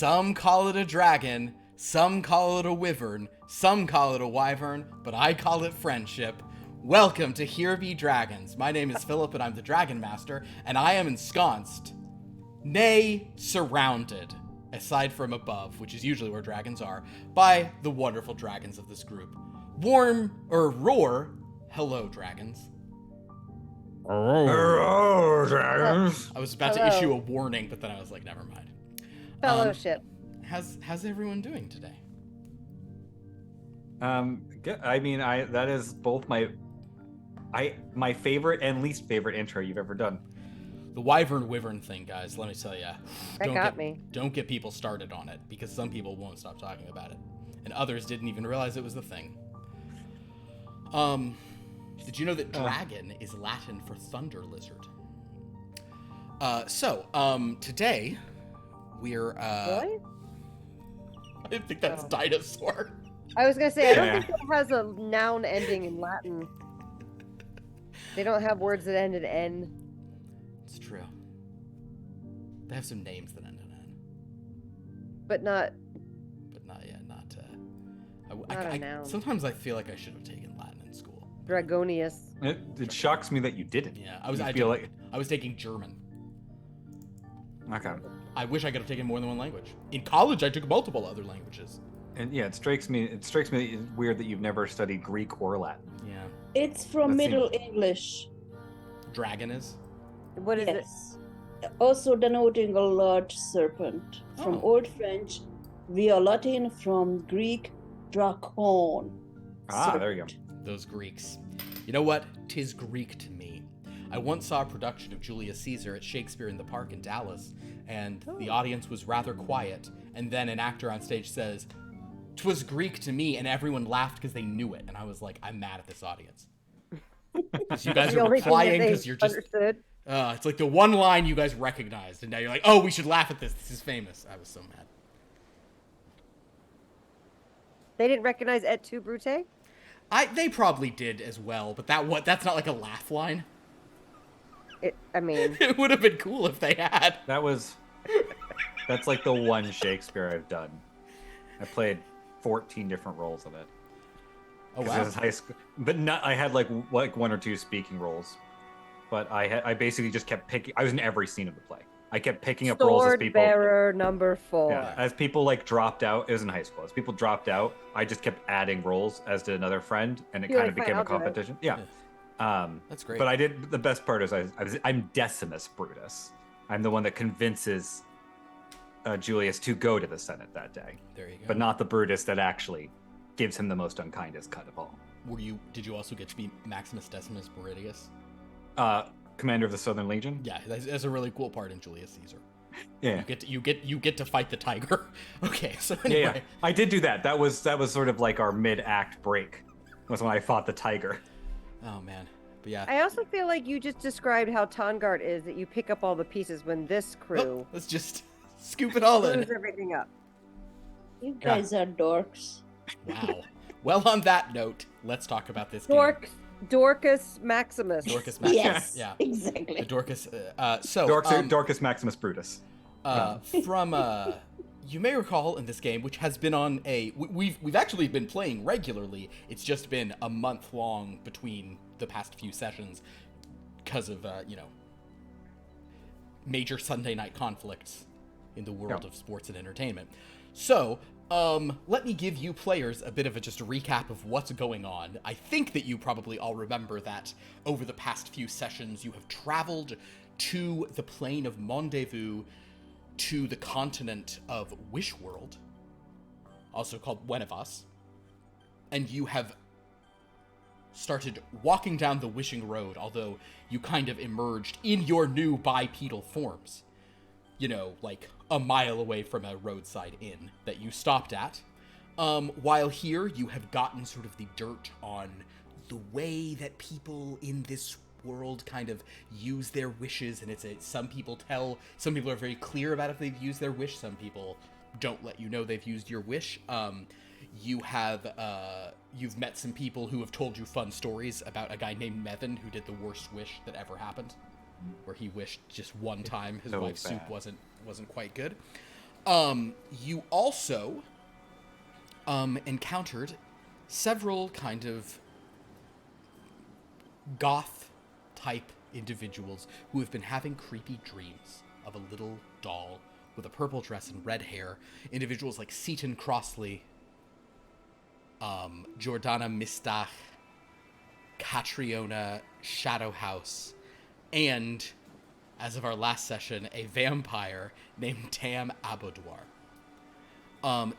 Some call it a dragon, some call it a wyvern, some call it a wyvern, but I call it friendship. Welcome to Here Be Dragons. My name is Philip and I'm the Dragon Master, and I am ensconced, nay, surrounded, aside from above, which is usually where dragons are, by the wonderful dragons of this group. Roar, hello, dragons. Hello, dragons. I was about to issue a warning, but then I was like, never mind. Fellowship. How's everyone doing today? I mean, that is both my favorite and least favorite intro you've ever done. The wyvern thing, guys, let me tell you. Me. Don't get people started on it, because some people won't stop talking about it. And others didn't even realize it was the thing. Did you know that dragon is Latin for thunder lizard? Today, we're, Really? I think that's dinosaur. I was gonna say, I don't think it has a noun ending in Latin. They don't have words that end in N. It's true. They have some names that end in N. But not a noun. Sometimes I feel like I should have taken Latin in school. Dragonius. It shocks me that you didn't. Yeah, I was taking German. Okay. I wish I could have taken more than one language. In college, I took multiple other languages. And yeah, it strikes me that it's weird that you've never studied Greek or Latin. Yeah. It's from Middle English. Dragon is? What is it? Also denoting a large serpent. From Old French, via Latin, from Greek, dracon. There you go. Those Greeks. You know what? 'Tis Greek to me. I once saw a production of Julius Caesar at Shakespeare in the Park in Dallas, and the audience was rather quiet, and then an actor on stage says, "'Twas Greek to me," and everyone laughed because they knew it, and I was like, I'm mad at this audience. Because you guys are replying because you're just... it's like the one line you guys recognized, and now you're like, oh, we should laugh at this. This is famous. I was so mad. They didn't recognize Et tu, Brute? They probably did as well, but that's not like a laugh line. It would have been cool if they had. That's like the one Shakespeare I've done. I played 14 different roles of it. Oh wow! High school, but I had like one or two speaking roles, but I basically just kept picking. I was in every scene of the play. I kept picking up roles as people. Sword-bearer number 4. Yeah, as people like dropped out. It was in high school. As people dropped out, I just kept adding roles, as did another friend, and it kind of became a competition. Yeah. That's great. But the best part is I'm Decimus Brutus. I'm the one that convinces Julius to go to the Senate that day. There you go. But not the Brutus that actually gives him the most unkindest cut of all. Did you also get to be Maximus Decimus Meridius? Commander of the Southern Legion? Yeah, that's a really cool part in Julius Caesar. Yeah. You get to fight the tiger. Okay, so anyway. Yeah. I did do that. That was sort of like our mid-act break. Was when I fought the tiger. Oh man. But yeah. I also feel like you just described how Tongard is, that you pick up all the pieces when this crew let's just scoop it all in. screws everything up. You guys are dorks. Wow. Well, on that note, let's talk about this game. Dorcas Maximus. Dorcas Maximus. Yes, yeah. exactly. The Dorcas. Dorcas Maximus Brutus. You may recall in this game, which has been on we've actually been playing regularly. It's just been a month long between the past few sessions because of major Sunday night conflicts in the world of sports and entertainment. So, let me give you players a bit of just a recap of what's going on. I think that you probably all remember that over the past few sessions, you have traveled to the plane of Mondevue, to the continent of Wishworld, also called Wenevas, and you have started walking down the Wishing Road, although you kind of emerged in your new bipedal forms. Like a mile away from a roadside inn that you stopped at. While here, you have gotten sort of the dirt on the way that people in this world kind of use their wishes, and some people are very clear about if they've used their wish, some people don't let you know they've used your wish. You've met some people who have told you fun stories about a guy named Mevin who did the worst wish that ever happened, where he wished just one time his wife's soup wasn't quite good. You also encountered several kind of goth-type individuals who have been having creepy dreams of a little doll with a purple dress and red hair. Individuals like Seaton Crossley, Jordana Mistach, Catriona Shadowhouse, and, as of our last session, a vampire named Tam Abodoir.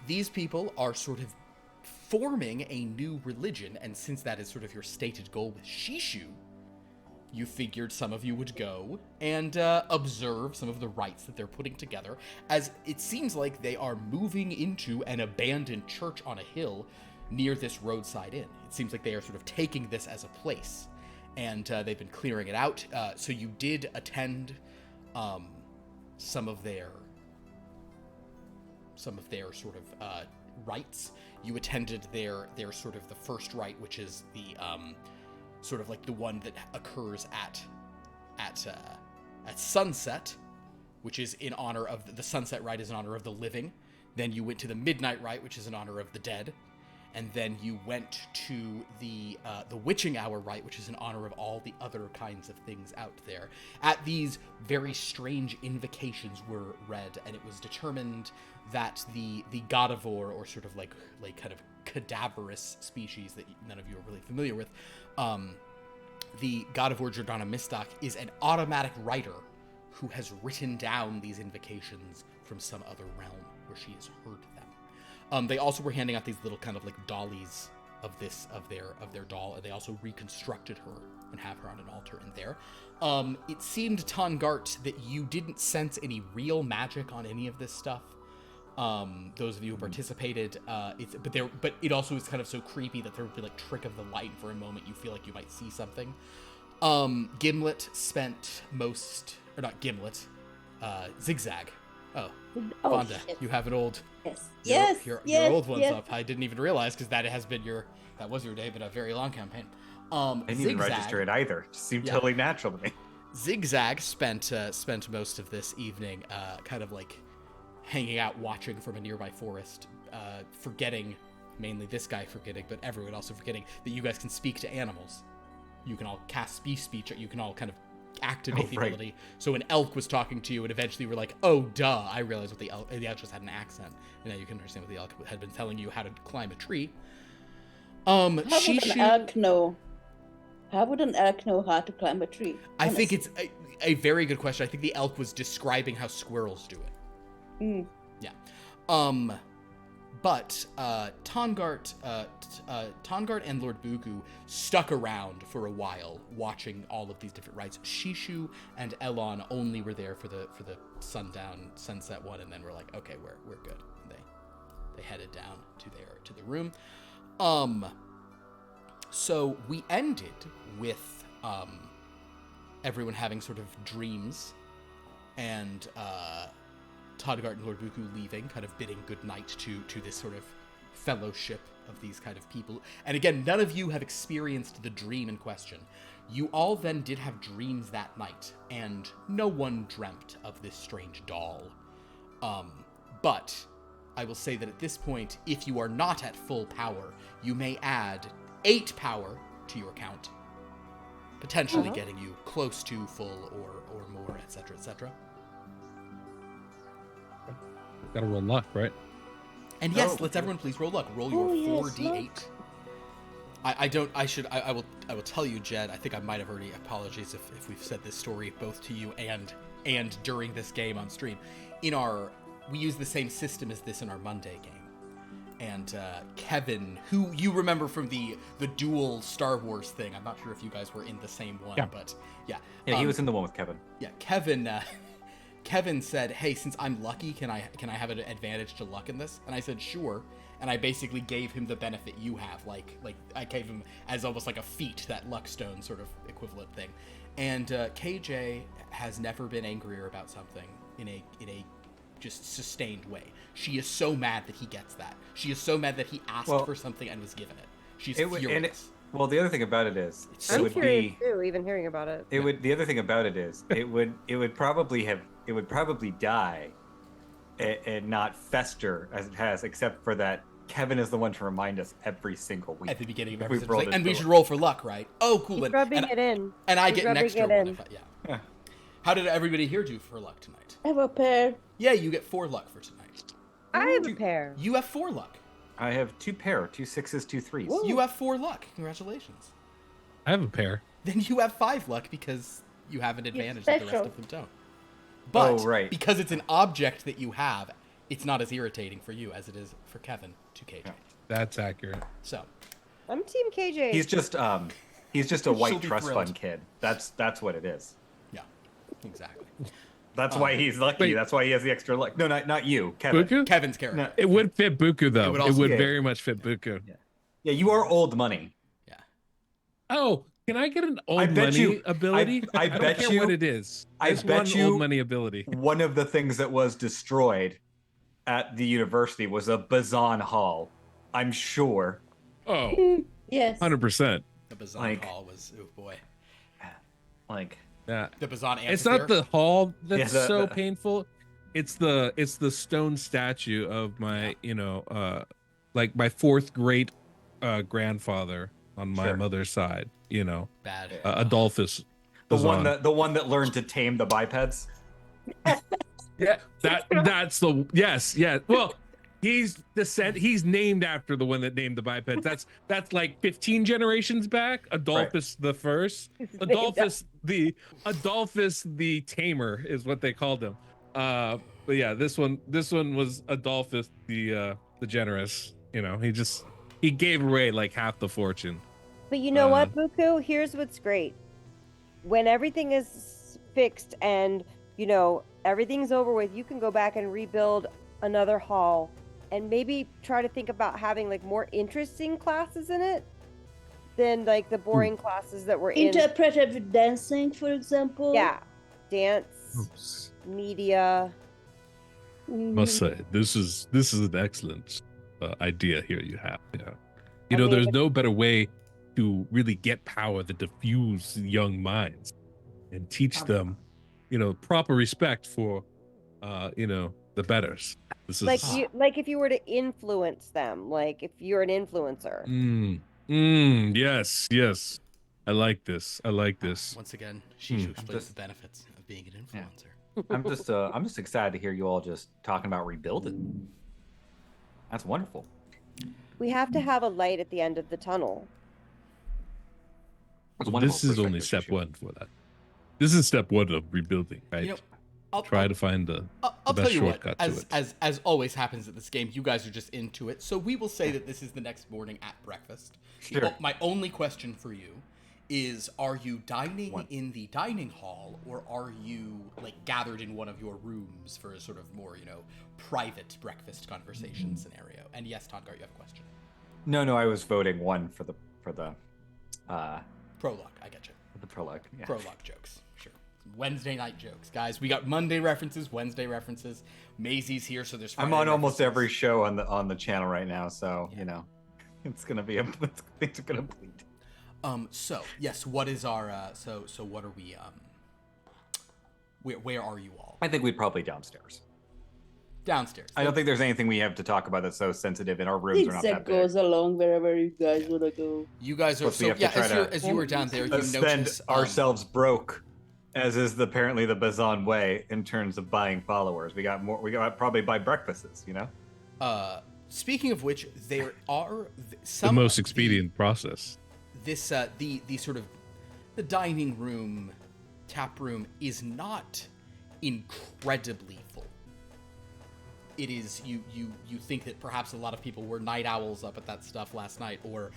These people are sort of forming a new religion, and since that is sort of your stated goal with Shishu, you figured some of you would go and observe some of the rites that they're putting together, as it seems like they are moving into an abandoned church on a hill near this roadside inn. It seems like they are sort of taking this as a place, and they've been clearing it out. So you did attend some of their sort of rites. You attended their sort of the first rite, which is the sort of like the one that occurs at sunset, which is in honor of the sunset rite is in honor of the living. Then you went to the midnight rite, which is in honor of the dead. And then you went to the witching hour rite, which is in honor of all the other kinds of things out there. At these very strange invocations were read, and it was determined that the godivore, or sort of like kind of cadaverous species that none of you are really familiar with, the godivore Jordana Mistach is an automatic writer who has written down these invocations from some other realm where she has heard them. They also were handing out these little kind of like dollies of their doll, and they also reconstructed her and have her on an altar in there. It seemed, Tongart, that you didn't sense any real magic on any of this stuff. Those of you who participated, but it also is kind of so creepy that there would be like trick of the light for a moment. You feel like you might see something. Gimlet spent most, or not Gimlet, XigXag. Oh, Vanda, shit. you have an old. Yes. Your yes, old one's yes. up. I didn't even realize because that was your day, but a very long campaign. I didn't even register it either. It just seemed totally natural to me. XigXag spent most of this evening kind of like hanging out, watching from a nearby forest, forgetting, mainly this guy forgetting, but everyone also forgetting that you guys can speak to animals. You can all cast speech. You can all kind of activate the ability. So an elk was talking to you, and eventually you were like, "Oh, duh! I realized what the elk just had an accent." And now you can understand what the elk had been telling you how to climb a tree. How would an elk know? How would an elk know how to climb a tree? I think it's a very good question. I think the elk was describing how squirrels do it. Mm. Yeah. But Tongart and Lord Bugu stuck around for a while, watching all of these different rites. Shishu and Elon only were there for the sunset one, and then we're like, okay, we're good. And they headed down to the room. So we ended with everyone having sort of dreams, and Tongart and Lord Buku leaving, kind of bidding goodnight to this sort of fellowship of these kind of people. And again, none of you have experienced the dream in question. You all then did have dreams that night, and no one dreamt of this strange doll. But I will say that at this point, if you are not at full power, you may add 8 power to your count, potentially getting you close to full or more, etc., etc. Gotta roll luck, right? And yes, let's everyone please roll luck. Roll your 4d8. Luck. I will tell you, Jed, I think I might have already, apologies if we've said this story both to you and during this game on stream. We use the same system as this in our Monday game. And Kevin, who you remember from the dual Star Wars thing, I'm not sure if you guys were in the same one, but yeah. Yeah, he was in the one with Kevin. Yeah, Kevin said, "Hey, since I'm lucky, can I have an advantage to luck in this?" And I said, "Sure." And I basically gave him the benefit you have, like I gave him as almost like a feat, that luck stone sort of equivalent thing. And KJ has never been angrier about something in a just sustained way. She is so mad that he gets that. She is so mad that he asked for something and was given it. She's furious. Well, the other thing about it is, I'm curious too, even hearing about it. The other thing about it is, it would probably die and not fester as it has, except for that Kevin is the one to remind us every single week At the beginning of if every we've session, rolled like, it and we for should luck. roll for luck, right? Oh, cool. He's rubbing it in. And I He's get an rubbing extra it one in. if yeah. How did everybody here do for luck tonight? I have a pair. Yeah, you get 4 luck for tonight. I have a pair. You have 4 luck. I have 2 pair, 2 6s, 2 3s. Woo. You have 4 luck. Congratulations. I have a pair. Then you have 5 luck because you have an advantage that the rest special. of them don't. But right. because it's an object that you have, it's not as irritating for you as it is for Kevin to KJ. Yeah. That's accurate. So, I'm Team KJ. He's just a She'll white be trust thrilled. fund kid. That's what it is. yeah, exactly. That's why he's lucky. Wait. That's why he has the extra luck. No, not you, Kevin. Buku? Kevin's character. No. It would fit Buku though. It would It also would fit. very much fit Buku. Yeah, you are old money. Yeah. Oh, can I get an I old bet money you- ability? I don't bet care you- what it is. I Just bet one you- old money ability. One of the things that was destroyed at the university was a Bazan Hall. I'm sure. Oh, Yes. 100%. The Bazan Like- Hall was, oh boy. Like, Yeah. The Bazan It's not the hall that's Yeah, so the- painful. It's the stone statue of my, like my 4th great grandfather on my Sure. mother's side, bad. Adolphus. the Bazan. one that learned to tame the bipeds. Yeah, that's the yes. Well, he's named after the one that named the bipeds. That's like 15 generations back. Adolphus the first. Adolphus the tamer is what they called him. But yeah, this one was Adolphus the generous. He gave away like half the fortune. But you know what, Buku? Here's what's great. When everything is fixed and, everything's over with, you can go back and rebuild another hall and maybe try to think about having like more interesting classes in it than like the boring classes that were in. Interpretive dancing, for example. Yeah. Dance, media. Must say this is an excellent idea here you have. Yeah, I mean, there's no better way to really get power than diffuse young minds and teach them, proper respect for, the betters. This is like if you were to influence them, like if you're an influencer. Yes. I like this. Once again, she explains Just- the benefits of being an influencer. I'm just excited to hear you all just talking about rebuilding. That's wonderful. We have to have a light at the end of the tunnel. That's a wonderful This is only perspective, step Shu. 1 for that. This is step 1 of rebuilding, right? I'll Try to find the I'll best tell you what, shortcut to it. as always happens at this game, you guys are just into it. So we will say that this is the next morning at breakfast. Sure. My only question for you is, are you dining One. in the dining hall, or are you like gathered in one of your rooms for a sort of more, private breakfast conversation scenario? And yes, Tongart, you have a question. No, I was voting 1 for the Prologue, I get you. prologue. Yeah. Prologue jokes, sure. Wednesday night jokes, guys. We got Monday references, Wednesday references. Maisie's here, so there's. I'm Friday on almost references. every show on the channel right now, so it's gonna be things are gonna bleed. So yes, what is our so what are we where are you all? I think we'd probably downstairs. Downstairs. I don't think there's anything we have to talk about that's so sensitive, and our rooms are not XigXag that big. goes along wherever you guys want to go. You guys are Plus, we have to try as you were down there, you Spend notice ourselves broke, as is apparently the Bazan way in terms of buying followers. We got probably buy breakfasts, speaking of which, there are The some most expedient process. This the sort of the dining room, tap room is not incredibly full. It is you think that perhaps a lot of people were night owls up at that stuff last night, or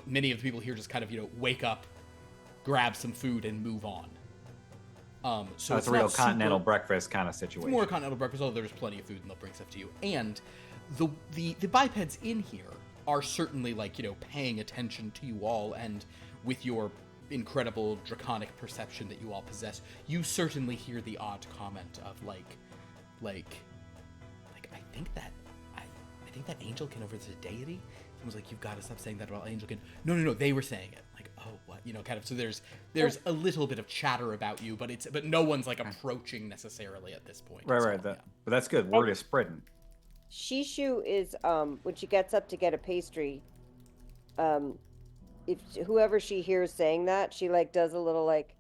many of the people here just kind of wake up, grab some food and move on. So it's a real not continental super- breakfast kind of situation. It's more continental breakfast, although there's plenty of food and they'll bring stuff to you. And the bipeds in here are certainly paying attention to you all, and with your incredible draconic perception that you all possess, you certainly hear the odd comment of I think that angel can overthrow the deity. was like, "You've got to stop saying that about Angelkin." No, they were saying it. Like, oh, what? Kind of. So there's a little bit of chatter about you, but no one's like approaching necessarily at this point. Right. But that's good. Word is spreading. Shishu is when she gets up to get a pastry, if whoever she hears saying that, she like does a little like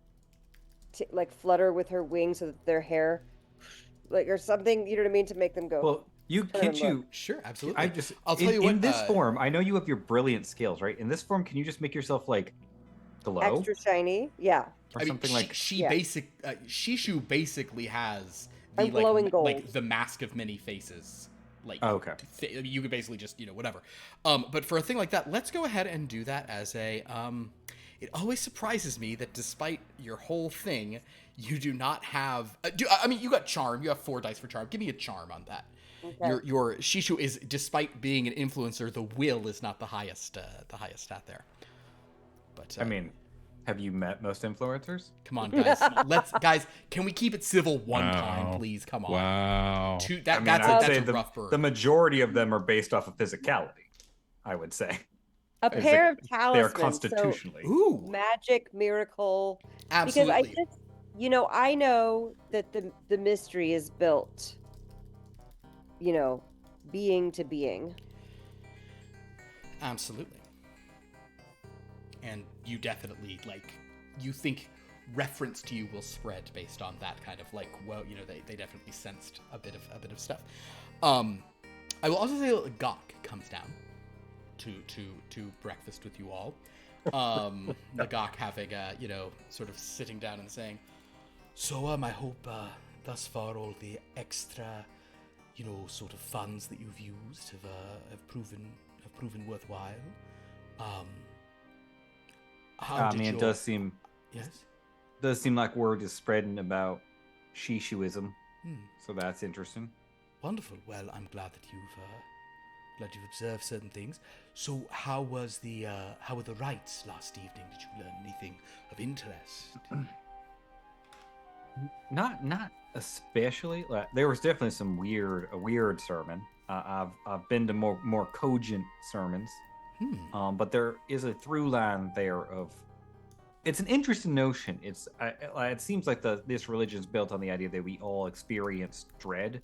flutter with her wings so that their hair like or something, you know what I mean, to make them go. Well, Sure, absolutely. I'll tell you what. In this form, I know you have your brilliant skills, right? In this form, can you just make yourself like glow? Extra shiny, yeah. Or something like Shishu basically has the glowing gold. Like the mask of many faces. Like, okay. You could basically just, whatever. But for a thing like that, let's go ahead and do that as a, it always surprises me that despite your whole thing, you do not have, you got charm, you have 4 dice for charm. Give me a charm on that. Okay. Your Shishu is, despite being an influencer, the will is not the highest stat there. But have you met most influencers? Come on, guys. Can we keep it civil one time, please? Come on. Wow. That's a rough bird. The majority of them are based off of physicality, I would say. A pair of talismans. They are constitutionally. So, magic, miracle. Absolutely. Because I know that the mystery is built, being to being. Absolutely. And you definitely, you think reference to you will spread based on that kind of, they definitely sensed a bit of stuff. I will also say that Gok comes down to breakfast with you all. The Gok having, sort of sitting down and saying, "So, I hope, thus far all the extra, sort of funds that you've used have proven worthwhile. It does seem. Yes. Does seem like word is spreading about Shishuism, so that's interesting. Wonderful. Well, I'm glad that you've observed certain things. So, how were the rites last evening? Did you learn anything of interest? Not especially. There was definitely a weird sermon. I've been to more cogent sermons. But there is a through line there of. It's an interesting notion. It seems like this religion is built on the idea that we all experience dread,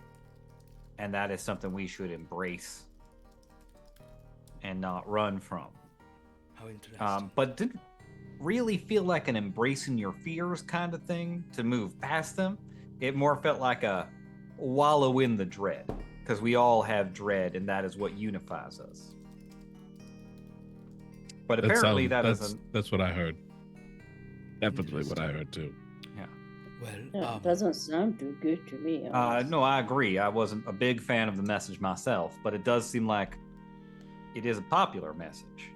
and that is something we should embrace and not run from. How interesting. But didn't really feel like an embracing your fears kind of thing to move past them. It more felt like a wallow in the dread, because we all have dread, and that is what unifies us. But apparently that's what I heard. Definitely what I heard too. Yeah. Well, it doesn't sound too good to me. No, I agree. I wasn't a big fan of the message myself, but it does seem like it is a popular message,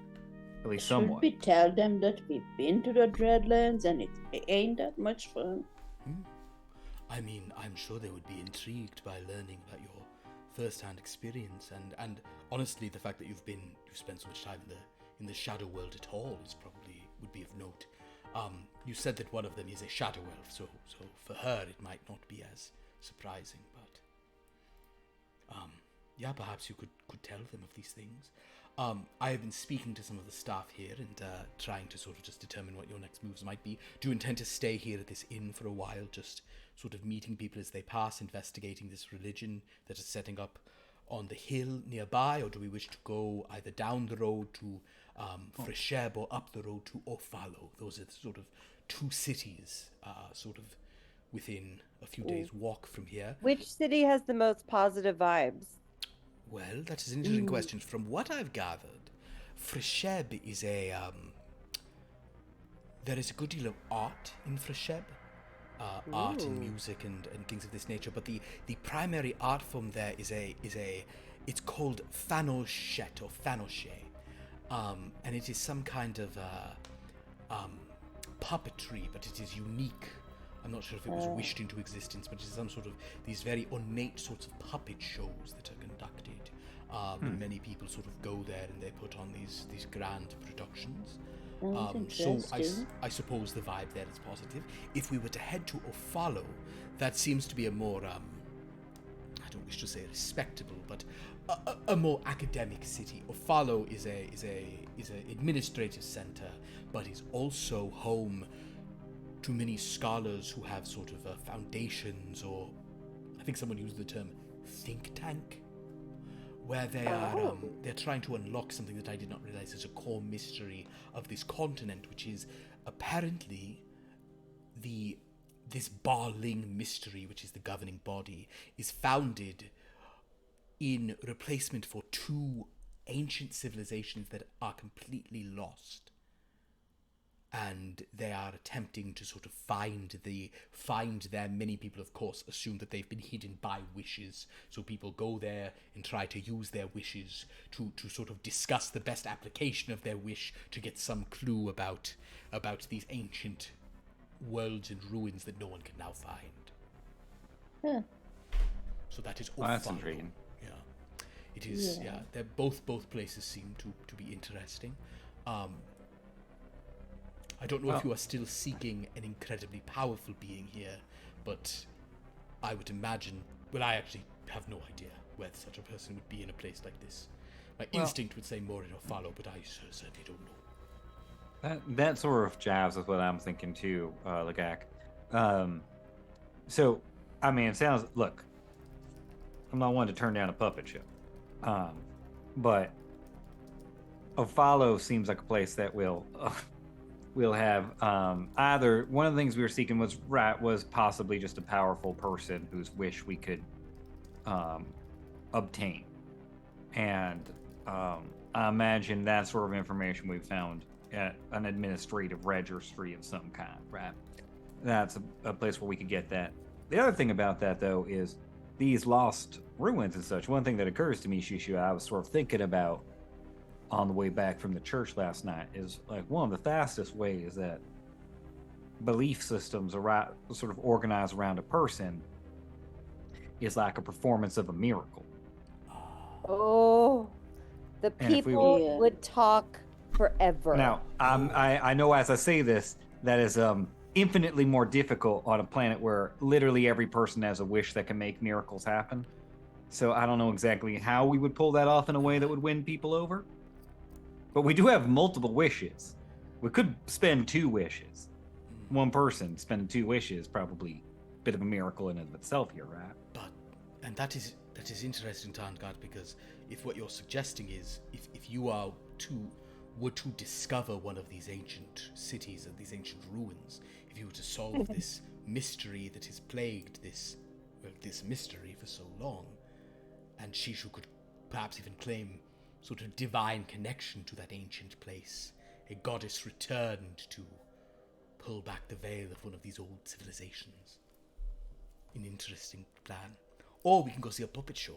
at least somewhat. Should we tell them that we've been to the Dreadlands and it ain't that much fun? I'm sure they would be intrigued by learning about your first-hand experience, and honestly, the fact that you've spent so much time in the shadow world at all would be of note. You said that one of them is a shadow elf, so for her it might not be as surprising, but perhaps you could tell them of these things. I have been speaking to some of the staff here and trying to sort of just determine what your next moves might be. Do you intend to stay here at this inn for a while, just sort of meeting people as they pass, investigating this religion that is setting up on the hill nearby, or do we wish to go either down the road to Fresheb or up the road to Ofalo? Those are sort of 2 cities, sort of within a few days' walk from here. Which city has the most positive vibes? Well, that is an interesting question. From what I've gathered, Fresheb is there is a good deal of art in Fresheb. Art and music and things of this nature, but the primary art form there is it's called fanoshet or fanoshe, and it is some kind of puppetry, but it is unique. I'm not sure if it was wished into existence, but it's some sort of these very ornate sorts of puppet shows that are conducted. And many people sort of go there and they put on these grand productions. So I suppose the vibe there is positive. If we were to head to Ofalo, that seems to be a more, I don't wish to say respectable, but a more academic city. Ofalo is an administrative center, but is also home to many scholars who have sort of foundations, or I think someone used the term think tank, where they are they're trying to unlock something that I did not realize is a core mystery of this continent, which is apparently this Barling mystery, which is the governing body, is founded in replacement for two ancient civilizations that are completely lost. And they are attempting to sort of find them. Many people, of course, assume that they've been hidden by wishes. So people go there and try to use their wishes to sort of discuss the best application of their wish to get some clue about these ancient worlds and ruins that no one can now find. Huh. So that is Well, that's Ofalo. intriguing. Yeah, it is. Yeah, they're both places seem to be interesting. I don't know if you are still seeking an incredibly powerful being here, but I would imagine. Well, I actually have no idea where such a person would be in a place like this. My instinct would say more in Ofalo, but I certainly don't know. That sort of jives with what I'm thinking too, Lagak. So, I mean, it sounds. Look, I'm not one to turn down a puppet show, but Ofalo seems like a place that we'll have either one of the things we were seeking was possibly just a powerful person whose wish we could obtain, and I imagine that sort of information we found at an administrative registry of some kind, right? That's a place where we could get that. The other thing about that, though, is these lost ruins and such. One thing that occurs to me, Shishu, I was sort of thinking about on the way back from the church last night, is like one of the fastest ways that belief systems are sort of organized around a person is like a performance of a miracle. Oh, the And if we people would talk forever. Now, I know as I say this, that is infinitely more difficult on a planet where literally every person has a wish that can make miracles happen. So I don't know exactly how we would pull that off in a way that would win people over. But we do have multiple wishes. We could spend 2 wishes. One person spending 2 wishes, probably a bit of a miracle in and of itself here, right? And that is interesting, Tarngard, because if what you're suggesting is if you were to discover one of these ancient cities and these ancient ruins, if you were to solve this mystery that has plagued this mystery for so long, and Shishu could perhaps even claim sort of divine connection to that ancient place, a goddess returned to pull back the veil of one of these old civilizations. An interesting plan. Or we can go see a puppet show.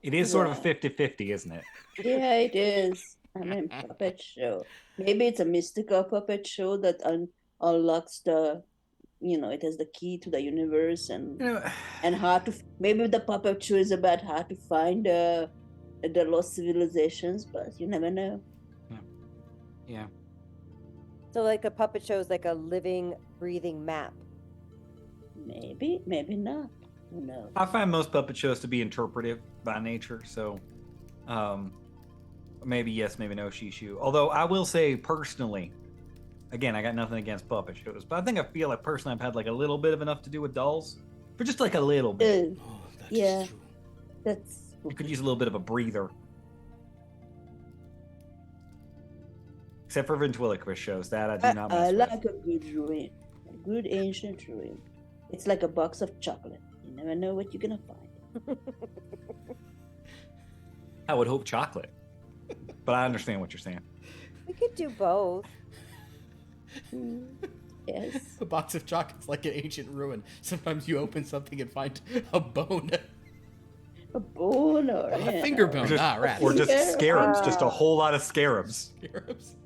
It is sort of a 50-50, isn't it? Yeah, it is. I mean, puppet show. Maybe it's a mystical puppet show that unlocks it has the key to the universe and how to. Maybe the puppet show is about how to find the lost civilizations, but you never know. Yeah. So, like, a puppet show is like a living, breathing map. Maybe, maybe not. Who knows? I find most puppet shows to be interpretive by nature, so maybe yes, maybe no, Shishu. Although I will say personally, again, I got nothing against puppet shows, but I feel like personally I've had like a little bit of enough to do with dolls, for just like a little bit. Oh, that Yeah. is true. That's You could use a little bit of a breather. Except for ventriloquist shows, that I do not I mess like with. a good ruin, a good ancient ruin. It's like a box of chocolate. You never know what you're gonna find. I would hope chocolate, but I understand what you're saying. We could do both. Yes. A box of chocolates like an ancient ruin. Sometimes you open something and find a bone. A bone or A finger bone. Rats. Or just Yeah. scarabs, just a whole lot of scarabs. Scarabs.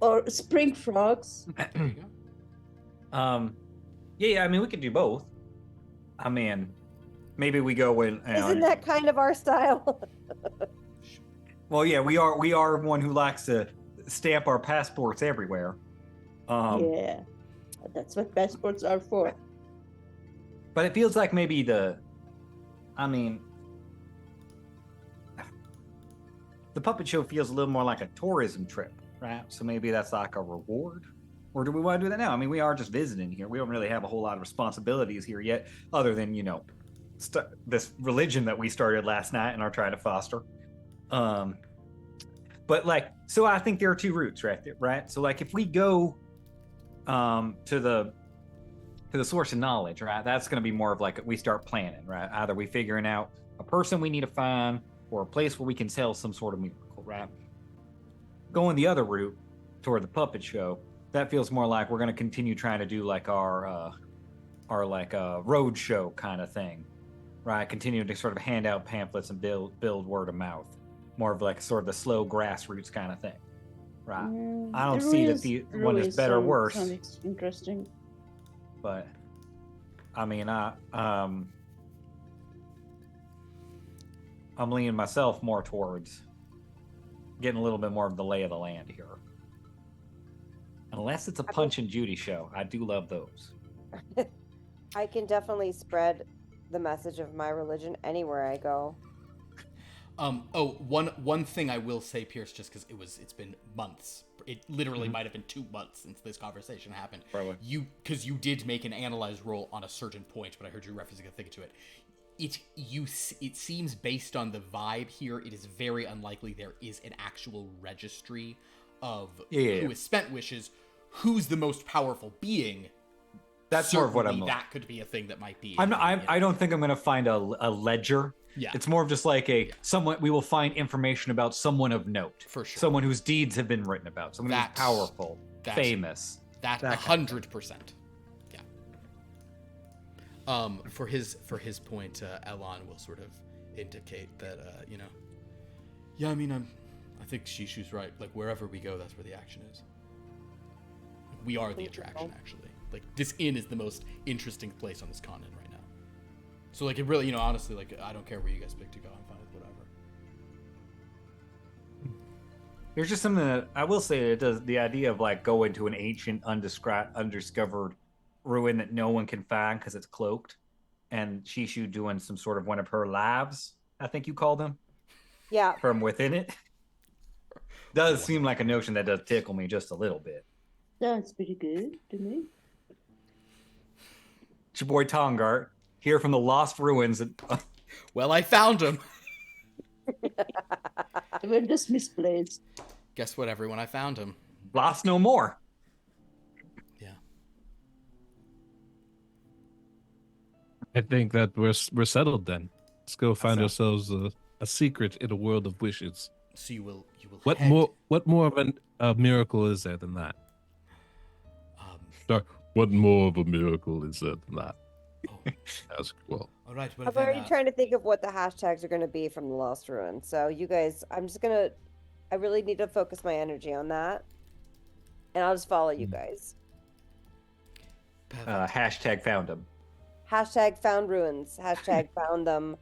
or spring frogs. There you go. Yeah, I mean, we could do both. I mean, maybe we go when. Isn't that kind of our style? Well, yeah, we are one who likes to stamp our passports everywhere. Yeah, that's what passports are for. But it feels like maybe the puppet show feels a little more like a tourism trip, right? So maybe that's like a reward. Or do we want to do that now? I mean, we are just visiting here. We don't really have a whole lot of responsibilities here yet, other than, this religion that we started last night and are trying to foster. But so I think there are two routes right there, right? So if we go to the source of knowledge, right? That's going to be more of we start planning, right? Either we figuring out a person we need to find or a place where we can sell some sort of miracle, right? Going the other route toward the puppet show, that feels more like we're going to continue trying to do our road show kind of thing, right? Continue to sort of hand out pamphlets and build word of mouth, more of sort of the slow grassroots kind of thing, right? I don't see that the one is better or worse. Sounds interesting. But I mean, I'm leaning myself more towards getting a little bit more of the lay of the land here. Unless it's a Punch and Judy show. I do love those. I can definitely spread the message of my religion anywhere I go. One thing I will say, Pierce, just because it's been months. It literally might have been 2 months since this conversation happened. Probably. Because you did make an analyze roll on a certain point, but I heard you referencing a thing to it. It seems based on the vibe here, it is very unlikely there is an actual registry of who is spent wishes, who's the most powerful being. That's certainly more of what I'm. That could be a thing that might be. I don't think I'm going to find a ledger. Yeah. It's more of just someone. We will find information about someone of note. For sure. Someone whose deeds have been written about. Someone who's powerful, famous. That 100%. Yeah. For his point, Elon will sort of indicate that Yeah, I mean, I think Shishu's right. Wherever we go, that's where the action is. We are the attraction, actually. This inn is the most interesting place on this continent right now. So, it really, honestly, I don't care where you guys pick to go. I'm fine with whatever. There's just something that I will say. It does the idea of going to an ancient, undiscovered ruin that no one can find because it's cloaked, and Shishu doing some sort of one of her lives. I think you call them. Yeah. From within it. Does seem like a notion that does tickle me just a little bit. That's pretty good to me. It's your boy Tongart, here from the Lost Ruins. Well, I found him. They were just misplaced. Guess what, everyone? I found him. Lost no more. Yeah. I think that we're settled then. Let's go find ourselves a secret in a world of wishes. So you will. What more of a miracle is there than that? What more of a miracle is there than that? Ask well. All right. Well, I'm already trying to think of what the hashtags are going to be from the Lost Ruin. So you guys, I really need to focus my energy on that, and I'll just follow you guys. Hashtag found them. Hashtag found ruins. Hashtag found them.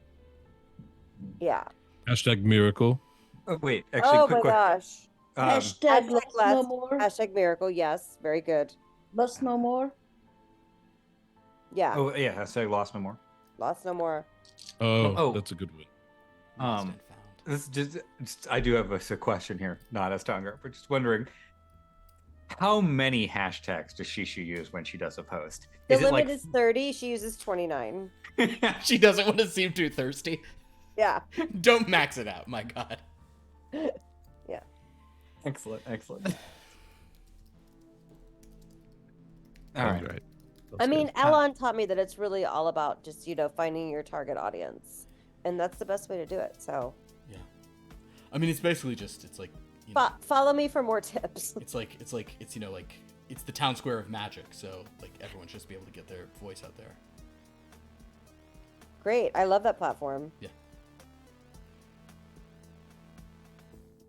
Yeah. Hashtag miracle. Oh, wait, actually, Oh quick my gosh. Hashtag lost no last. more. Hashtag miracle. Yes. Very good. Lost no more. Yeah. Oh yeah, hashtag lost no more. Lost no more. Oh, that's a good one. This just I do have a question here, not as Tongar, but just wondering, how many hashtags does Shishu use when she does a post? The limit is 30. She uses 29. She doesn't want to seem too thirsty. Yeah. Don't max it out, my God. Yeah. Excellent. All right. I mean, Elon taught me that it's really all about just, finding your target audience. And that's the best way to do it. So, yeah. I mean, it's basically just, it's like, follow me for more tips. It's the town square of magic. So, everyone should just be able to get their voice out there. Great. I love that platform. Yeah.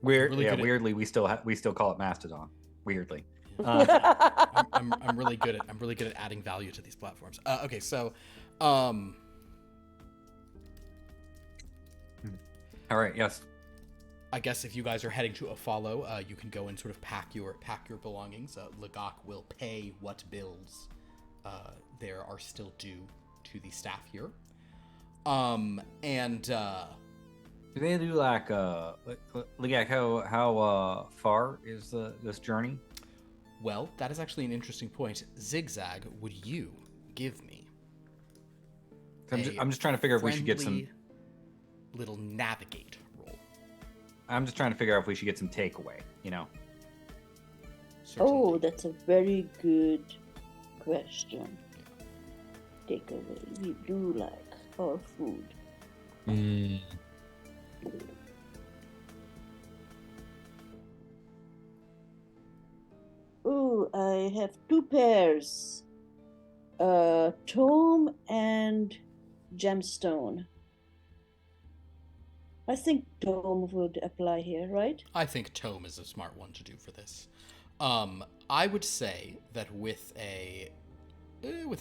Weirdly, we still call it Mastodon. Weirdly. I'm really good at adding value to these platforms. Okay, so, all right, yes. I guess if you guys are heading to a follow, you can go and sort of pack your belongings. Lagak will pay what bills there are still due to the staff here, and Do they do like how far is this journey? Well, that is actually an interesting point. XigXag, would you give me? I'm just trying to figure if we should get some friendly little navigate roll. I'm just trying to figure out if we should get some takeaway, you know. Oh, Certainly. that's a very good question. Takeaway. We do like our food. Mm. Oh, I have two pairs. Tome and gemstone. I think tome would apply here, right? I think tome is a smart one to do for this. I would say that with a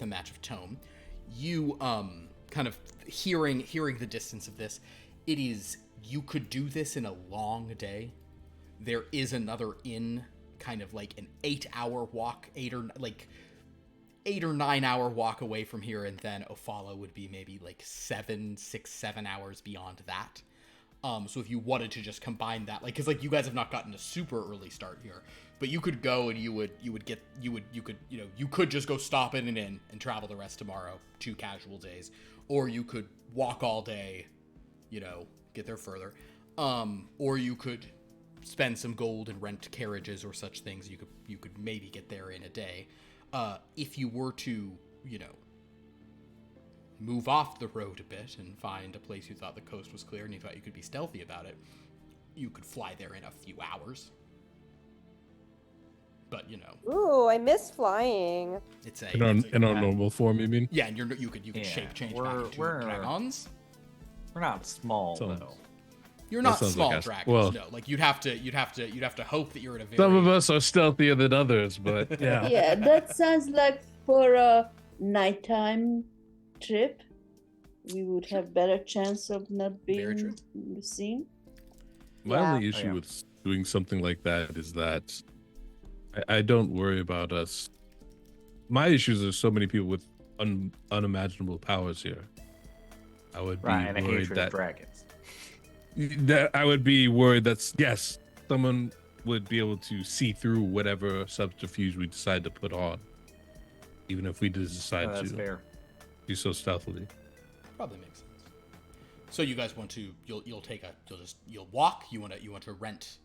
match of tome, you kind of hearing the distance of this, it is you could do this in a long day. There is another inn, kind of like an 8-hour walk, 8 or 9 hour walk away from here, and then Ofala would be maybe like 7 hours beyond that. So if you wanted to just combine that, like, because like you guys have not gotten a super early start here, but you could go and you could just go stop in an inn and travel the rest tomorrow, 2 casual days, or you could walk all day, get there further, or you could spend some gold and rent carriages or such things. You could maybe get there in a day. If you were to, move off the road a bit and find a place you thought the coast was clear and you thought you could be stealthy about it, you could fly there in a few hours. But Ooh, I miss flying. it's a In our normal form, you mean? yeah, and you could shape change back into dragons. We're not small Sounds- though. You're That not sounds small like dragons. well- No, like you'd have to hope that you're in a very Some of us are stealthier than others, but yeah. Yeah, that sounds like for a nighttime trip, we would have better chance of not Very true. being seen. My Yeah. only issue yeah. with doing something like that is that I don't worry about us. My issues are so many people with unimaginable powers here. I would be Right, and a worried hatred that, of dragons. I would be worried that yes, someone would be able to see through whatever subterfuge we decide to put on, even if we decide That's to fair. do so stealthily. Probably makes sense. So you guys want to you'll walk, you want to rent.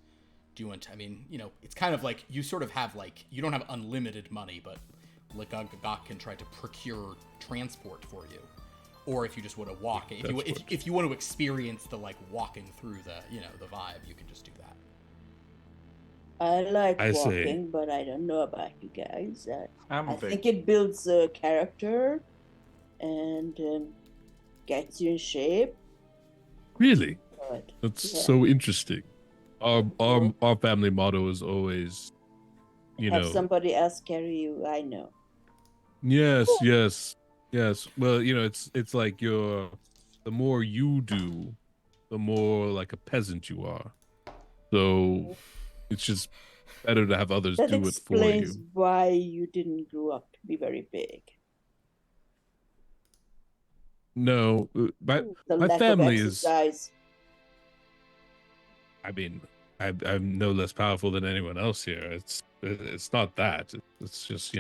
Do you want to, it's kind of like you sort of have like you don't have unlimited money, but Ligagagak can try to procure transport for you. Or if you just want to walk, if you want to experience the like walking through the the vibe, you can just do that. I like I see. walking, but I don't know about you guys. I'm a I big think it builds a character and gets you in shape. Really, But that's yeah. so interesting. Our family motto is always, have somebody else carry you. I know. Yes. Well, it's like the more you do, the more like a peasant you are. So it's just better to have others That do it for explains you. why you didn't grow up to be very big. No, my The my lack family of is. exercise. I mean, I'm no less powerful than anyone else here. It's not that. It's just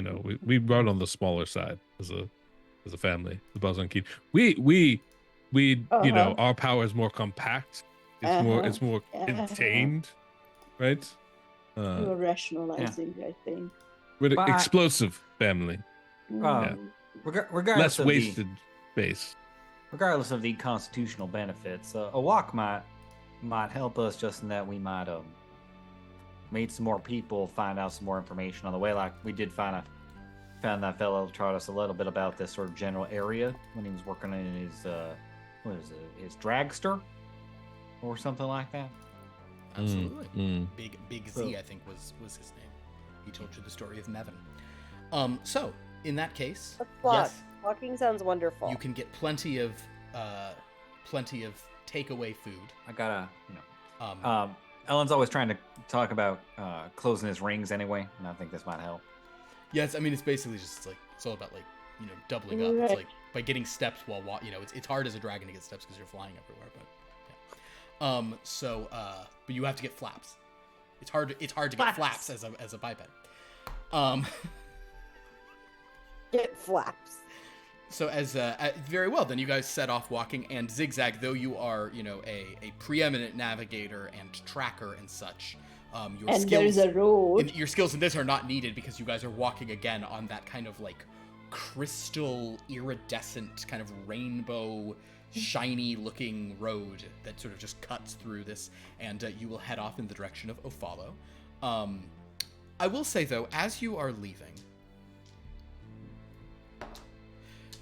we run on the smaller side as a family. The Bazankin. We our power is more compact. It's more contained, right? You're rationalizing, I think. We're the But- explosive family. Mm. regardless Less of wasted space. regardless of the constitutional benefits, a walk might help us just in that we might meet some more people, find out some more information on the way. Like we did found that fellow who taught us a little bit about this sort of general area when he was working in his dragster or something like that. Absolutely. Big Z, So- I think was his name. He told you the story of Mevin. So in that case, Let's walk. yes, Walking sounds wonderful. you can get plenty of takeaway food. I gotta, Um, Ellen's always trying to talk about closing his rings anyway, and I think this might help. yeah, it's basically just like it's all about like doubling up. It's Right. like by getting steps while it's hard as a dragon to get steps because you're flying everywhere. But But you have to get flaps. It's hard to get flaps as a biped. Get flaps. So very well, then you guys set off walking, and XigXag, though you are, a preeminent navigator and tracker and such, your And skills, there is a road. your skills in this are not needed because you guys are walking again on that kind of like crystal, iridescent, kind of rainbow, shiny looking road that sort of just cuts through this, and you will head off in the direction of Ofalo. I will say though, as you are leaving,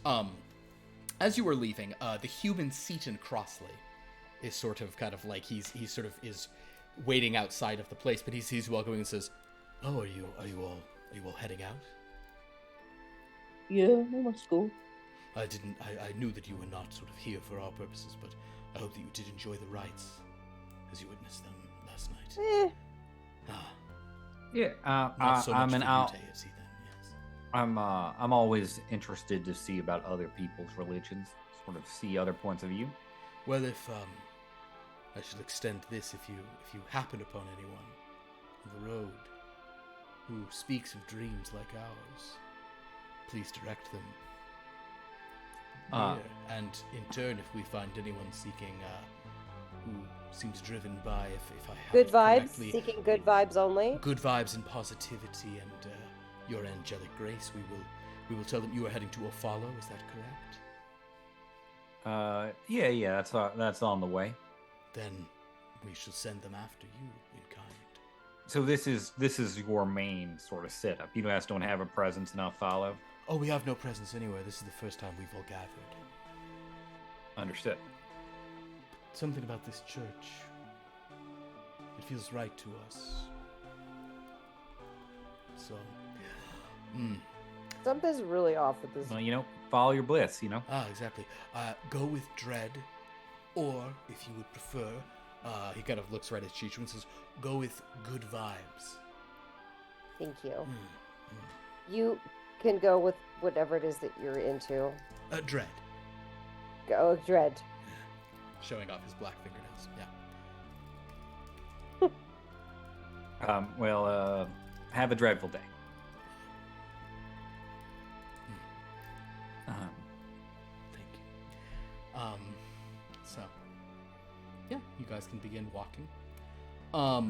the human Seaton Crossley is sort of kind of like he's sort of is waiting outside of the place, but he's welcoming and says, "Oh, are you all heading out?" Yeah, we must go. I knew that you were not sort of here for our purposes, but I hope that you did enjoy the rites as you witnessed them last night. Yeah, Not so much for you, I'll- Teotihuacan, then, yes. I'm always interested to see about other people's religions, sort of see other points of view. Well, if I shall extend this, if you happen upon anyone on the road who speaks of dreams like ours, please direct them here. And in turn, if we find anyone seeking who seems driven by, if I have Good it vibes. correctly, Seeking good vibes only. good vibes and positivity and your angelic grace, we will tell them you are heading to Ofalo. Is that correct? Yeah, that's on the way. Then we shall send them after you in kind. So this is your main sort of setup. You guys don't have a presence and I'll follow. Oh, we have no presence anywhere. This is the first time we've all gathered. Understood. Something about this church. It feels right to us. So, Something's really off with this. Well, follow your bliss. exactly. Go with dread, or if you would prefer, he kind of looks right at Chichu and says, "Go with good vibes." Thank you. You can go with whatever it is that you're into. Dread. Go dread. Showing off his black fingernails. Yeah. Have a dreadful day. Thank you. So, yeah, you guys can begin walking. I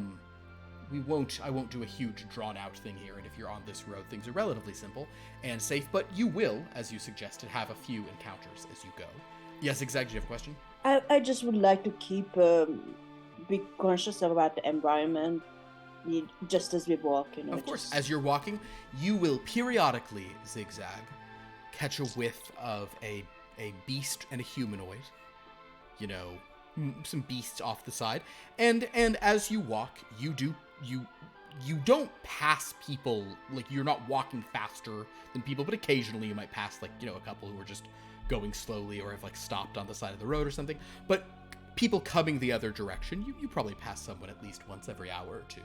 won't do a huge drawn out thing here, and if you're on this road, things are relatively simple and safe, but you will, as you suggested, have a few encounters as you go. Yes, XigXag, do you have a question? I just would like to keep be conscious about the environment, just as we walk. Of course, as you're walking, you will periodically, XigXag, catch a whiff of a beast and a humanoid. Some beasts off the side, and as you walk, you don't pass people, like you're not walking faster than people, but occasionally you might pass a couple who are just going slowly or have stopped on the side of the road or something. But people coming the other direction, you probably pass someone at least once every hour or two.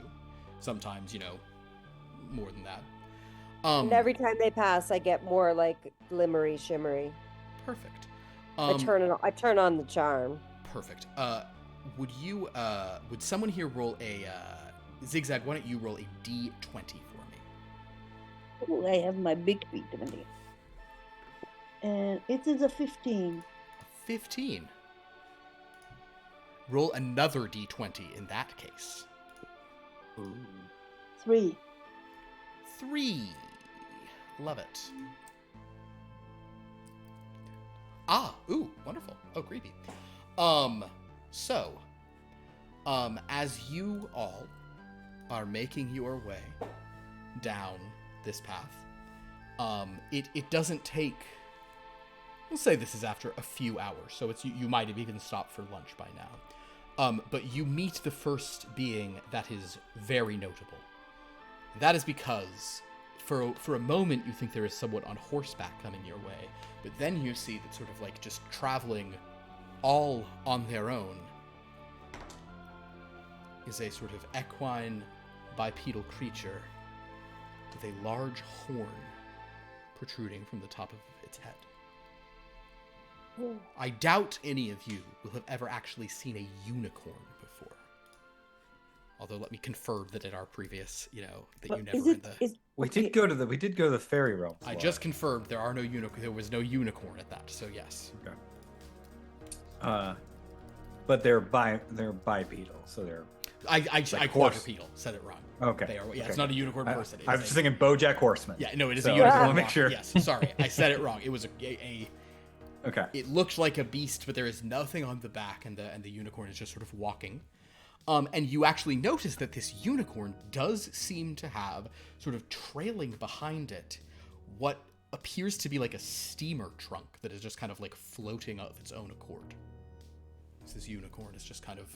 Sometimes, more than that. And every time they pass, I get more glimmery, shimmery. Perfect. I turn on the charm. Perfect. Would someone here roll a XigXag? Why don't you roll a D20 for me? Ooh, I have my big feet in it. And it is a 15. A 15. Roll another D20 in that case. Ooh. 3. 3. Love it. Ooh, wonderful. Oh, creepy. As you all are making your way down this path, it doesn't take, we'll say this is after a few hours, so you might have even stopped for lunch by now. But you meet the first being that is very notable. That is because for a moment you think there is someone on horseback coming your way, but then you see that sort of just traveling all on their own is a sort of equine bipedal creature with a large horn protruding from the top of its head. I doubt any of you will have ever actually seen a unicorn before. Although let me confirm that in our previous, that you never in the. We did go to the fairy realm. I just confirmed there are no there was no unicorn at that. So yes. Okay. But they're bipedal, so they're. I quadrupedal. Said it wrong. Okay. They are. Yeah, okay. it's not a unicorn person. I was just thinking BoJack Horseman. Yeah, no, it is So, a unicorn. I wanna make sure. Yes, sorry, I said it wrong. It was a. Okay. It looked like a beast, but there is nothing on the back, and the unicorn is just sort of walking. And you actually notice that this unicorn does seem to have, sort of trailing behind it, what appears to be like a steamer trunk that is just kind of like floating of its own accord. So this unicorn is just kind of,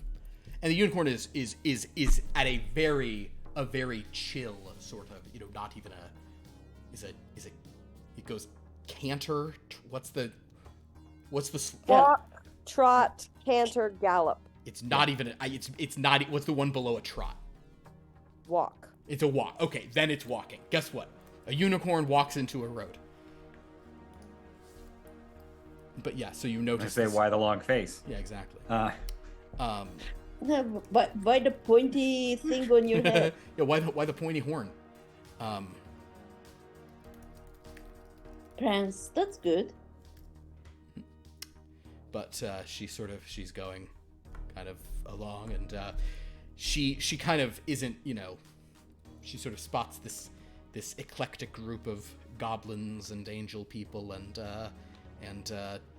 and the unicorn is at a very chill sort of, not even it goes canter. What's the Walk, trot, canter, gallop. It's not even. It's not. What's the one below a trot? Walk. It's a walk. Okay, then it's walking. Guess what? A unicorn walks into a road. But yeah, so you notice. I say, why the long face? Yeah, exactly. Why the pointy thing on your head? Yeah, why the pointy horn? Prance, that's good. But she's going kind of along, and she kind of isn't, she sort of spots this eclectic group of goblins and angel people and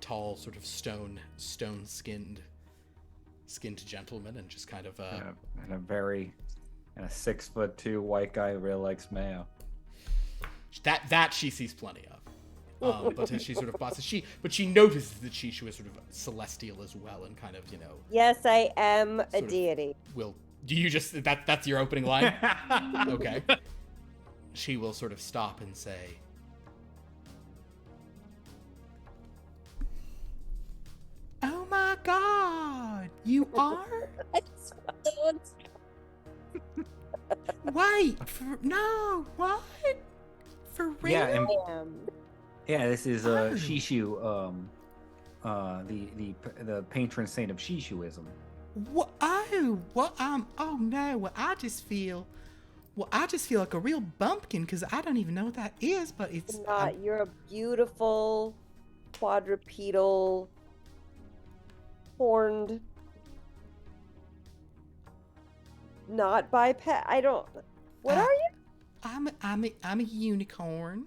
tall sort of stone skinned gentlemen, and just kind of and a 6'2" white guy who really likes mayo. That she sees plenty of. But she sort of bosses but she notices that she was sort of celestial as well, and kind of, Yes, I am a deity. Do you just that's your opening line? Okay. She will sort of stop and say, "Oh my God, you are? Wait, no, what? For real?" Yeah, this is Shishu, the patron saint of Shishuism. What? Oh, what? Oh no! Well, I just feel like a real bumpkin because I don't even know what that is. But it's not. You're a beautiful quadrupedal, horned, not biped. I don't. What are you? I'm a unicorn.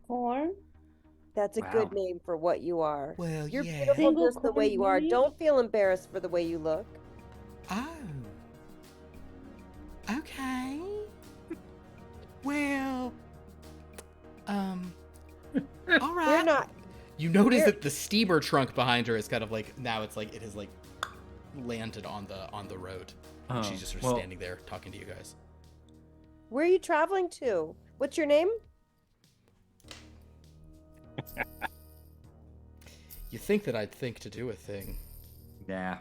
Corn? That's a good name for what you are. Well, you're yeah. beautiful just the way you are. Don't feel embarrassed for the way you look. Oh. Okay. Well. All right. We're not. You notice that the steamer trunk behind her is kind of like, now it's like it has like landed on the road. And she's just sort of standing there talking to you guys. Where are you traveling to? What's your name? You think that I'd think to do a thing. Yeah.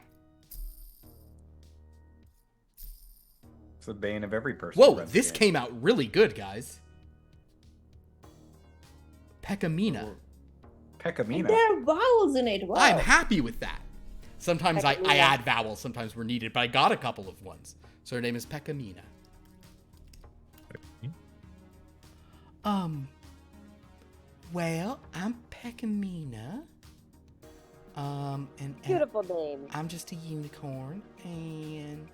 It's the bane of every person. Whoa, this came out really good, guys. Peckamina. Peckamina. There are vowels in it. Wow. I'm happy with that. Sometimes I add vowels, sometimes we're needed, but I got a couple of ones. So her name is Peckamina. Well, I'm Peckamina. And Beautiful name. I'm just a unicorn, and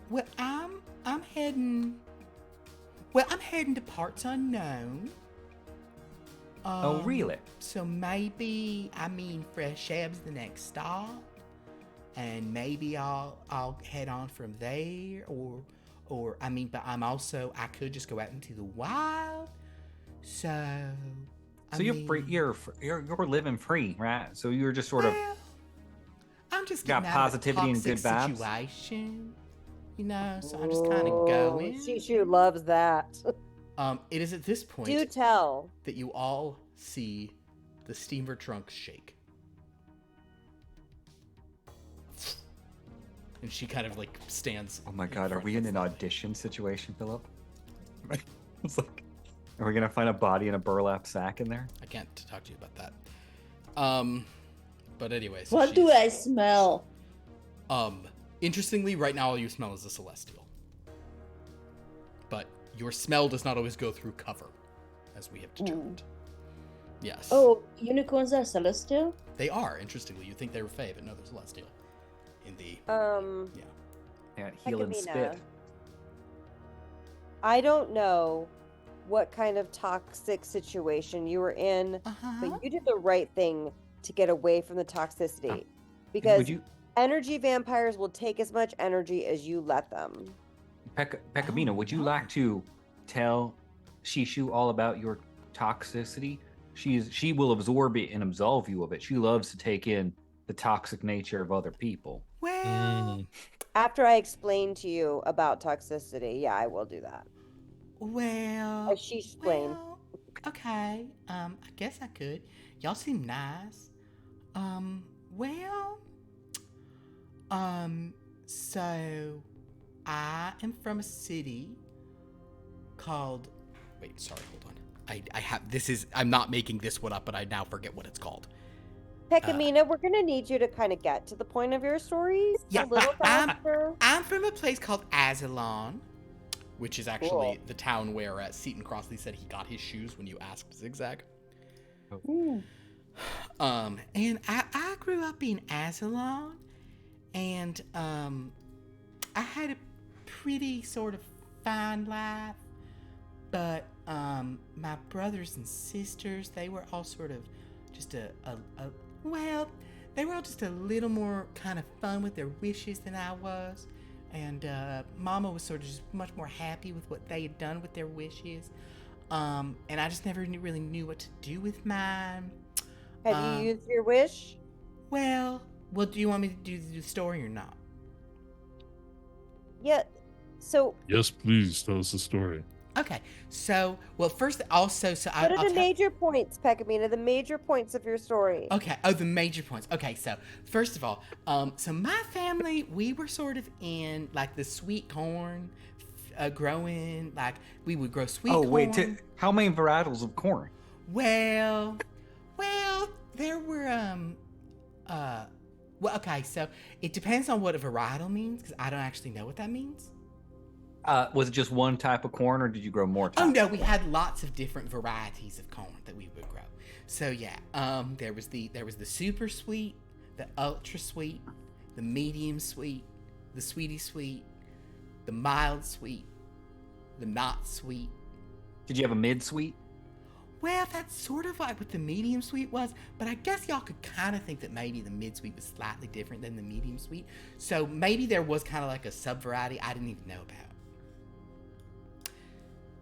well, I'm heading to parts unknown. Oh, really? So maybe, Fresh Air's the next stop, and maybe I'll head on from there, but I could just go out into the wild. So you're free. You're living free, right? So you're just sort of. I'm just got getting out positivity of and a good toxic vibes. situation, so I'm just kind of going. Shishu loves that. It is at this point Do tell that you all see the steamer trunk shake, and she kind of like stands. Oh my God, are we in an audition situation, Philip? It's like. Are we gonna find a body in a burlap sack in there? I can't talk to you about that. But anyway, so What do I smell? Interestingly, right now all you smell is a celestial. But your smell does not always go through cover, as we have determined. Yes. Oh, unicorns are celestial? They are, interestingly. You'd think they were fae, but no, they're celestial. In the... Yeah, heal and spit. Pecamina. I don't know what kind of toxic situation you were in, but you did the right thing to get away from the toxicity. Because energy vampires will take as much energy as you let them. Pecamina, would you like to tell Shishu all about your toxicity? She will absorb it and absolve you of it. She loves to take in the toxic nature of other people. Well... After I explain to you about toxicity, yeah, I will do that. Well... As she explained. Well, okay. I guess I could. Y'all seem nice. So I am from a city called... Wait, sorry, hold on. I have... This is... I'm not making this one up, but I now forget what it's called. Pecamina, we're going to need you to kind of get to the point of your stories a little faster. I'm from a place called Azalon, which is actually the town where Seton Crossley said he got his shoes when you asked XigXag. And I grew up in Azalon, and I had a pretty sort of fine life, but my brothers and sisters, they were all sort of just they were all just a little more kind of fun with their wishes than I was. And Mama was sort of just much more happy with what they had done with their wishes. And I just never really knew what to do with mine. Have you used your wish? Well, do you want me to do the story or not? Yeah, so... Yes, please, tell us the story. Okay, so, well, first, also, so what are the major points, Pecamina? The major points of your story. Okay, the major points. Okay, so, first of all, so my family, we were sort of in, like, the sweet corn growing, like, we would grow sweet corn. Oh, wait, how many varietals of corn? Well, there were, okay, so, it depends on what a varietal means, because I don't actually know what that means. Was it just one type of corn, or did you grow more types? Oh no, we had lots of different varieties of corn that we would grow. So yeah, there was the super sweet, the ultra sweet, the medium sweet, the sweetie sweet, the mild sweet, the not sweet. Did you have a mid sweet? Well, that's sort of like what the medium sweet was, but I guess y'all could kind of think that maybe the mid sweet was slightly different than the medium sweet. So maybe there was kind of like a sub variety I didn't even know about.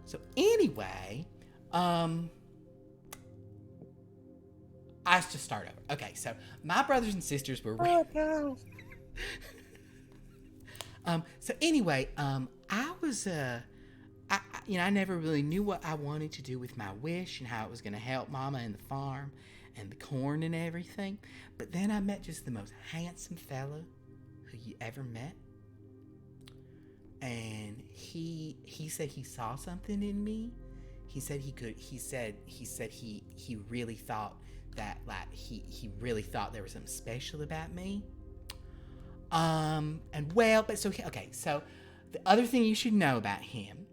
So anyway, I have to start over. Okay, so my brothers and sisters were... Oh, God. So anyway, I was, I never really knew what I wanted to do with my wish and how it was going to help Mama and the farm and the corn and everything. But then I met just the most handsome fella who you ever met. And he said he saw something in me. He said he really thought that, like, he really thought there was something special about me. So the other thing you should know about him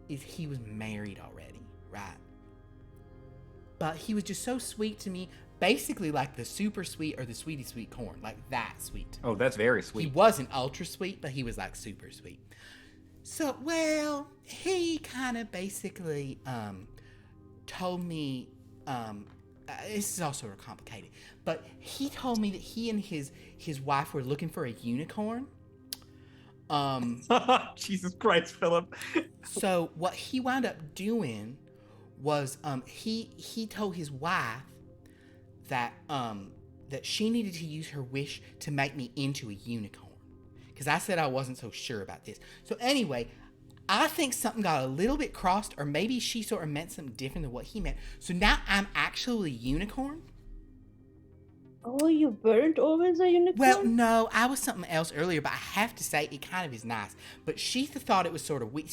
is he was married already, right? But he was just so sweet to me. Basically like the super sweet or the sweetie sweet corn, like that sweet. Oh, that's very sweet. He wasn't ultra sweet, but he was like super sweet. So, well, he kind of basically told me, this is all sort of complicated, but he told me that he and his wife were looking for a unicorn. Jesus Christ, Philip. So what he wound up doing was he told his wife that she needed to use her wish to make me into a unicorn. Because I said I wasn't so sure about this. So anyway, I think something got a little bit crossed, or maybe she sort of meant something different than what he meant. So now I'm actually a unicorn. Oh, you weren't always a unicorn? Well, no, I was something else earlier, but I have to say it kind of is nice. But she thought it was sort of weird.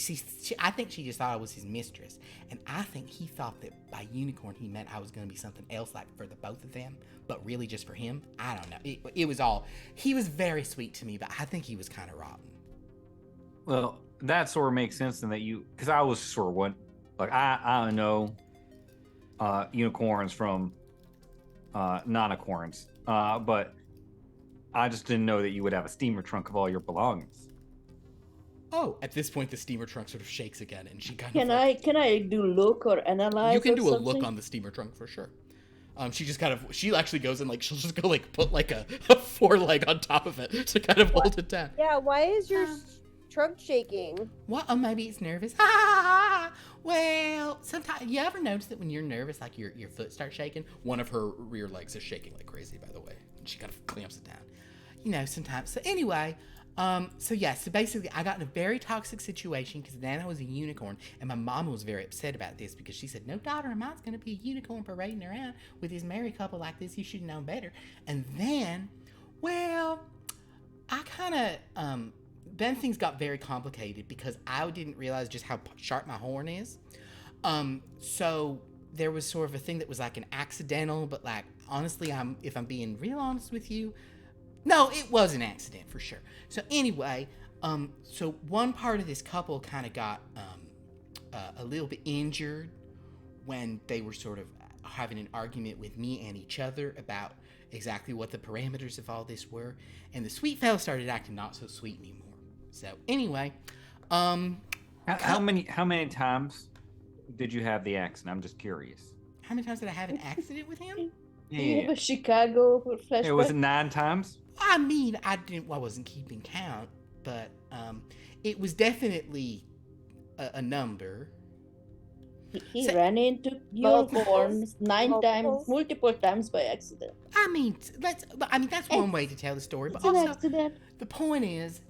I think she just thought I was his mistress, and I think he thought that by unicorn he meant I was going to be something else, like for the both of them, but really just for him. I don't know. It was all. He was very sweet to me, but I think he was kind of rotten. Well, that sort of makes sense in that because I was sort of what, like I know unicorns from non-acorns, but I just didn't know that you would have a steamer trunk of all your belongings. Oh, at this point, the steamer trunk sort of shakes again, and she kind Can of. Can I do look or analyze? You can or do a something? look on the steamer trunk for sure. She actually goes and like she'll just go like put like a foreleg on top of it to kind of hold it down. Yeah, why is your trunk shaking? What? Oh, maybe it's nervous. Well, sometimes you ever notice that when you're nervous, like your foot starts shaking? One of her rear legs is shaking like crazy, by the way. And she kind of clamps it down. Sometimes. So anyway, so basically I got in a very toxic situation because then I was a unicorn, and my mom was very upset about this because she said, no daughter of mine's going to be a unicorn parading around with this married couple like this. You should have known better. And then, well, I kind of, then things got very complicated because I didn't realize just how sharp my horn is. So there was sort of a thing that was like an accidental, but like, honestly, if I'm being real honest with you, no, it was an accident for sure. So anyway, so one part of this couple kind of got a little bit injured when they were sort of having an argument with me and each other about exactly what the parameters of all this were, and the sweet fella started acting not so sweet anymore. So anyway, how many times did you have the accident? I'm just curious. How many times did I have an accident with him? You have a Chicago flashback? It was 9 times. I mean, I wasn't keeping count, but it was definitely a number. He ran into unicorns 9 times, multiple times by accident. I mean, that's one way to tell the story, but It's an also accident. the point is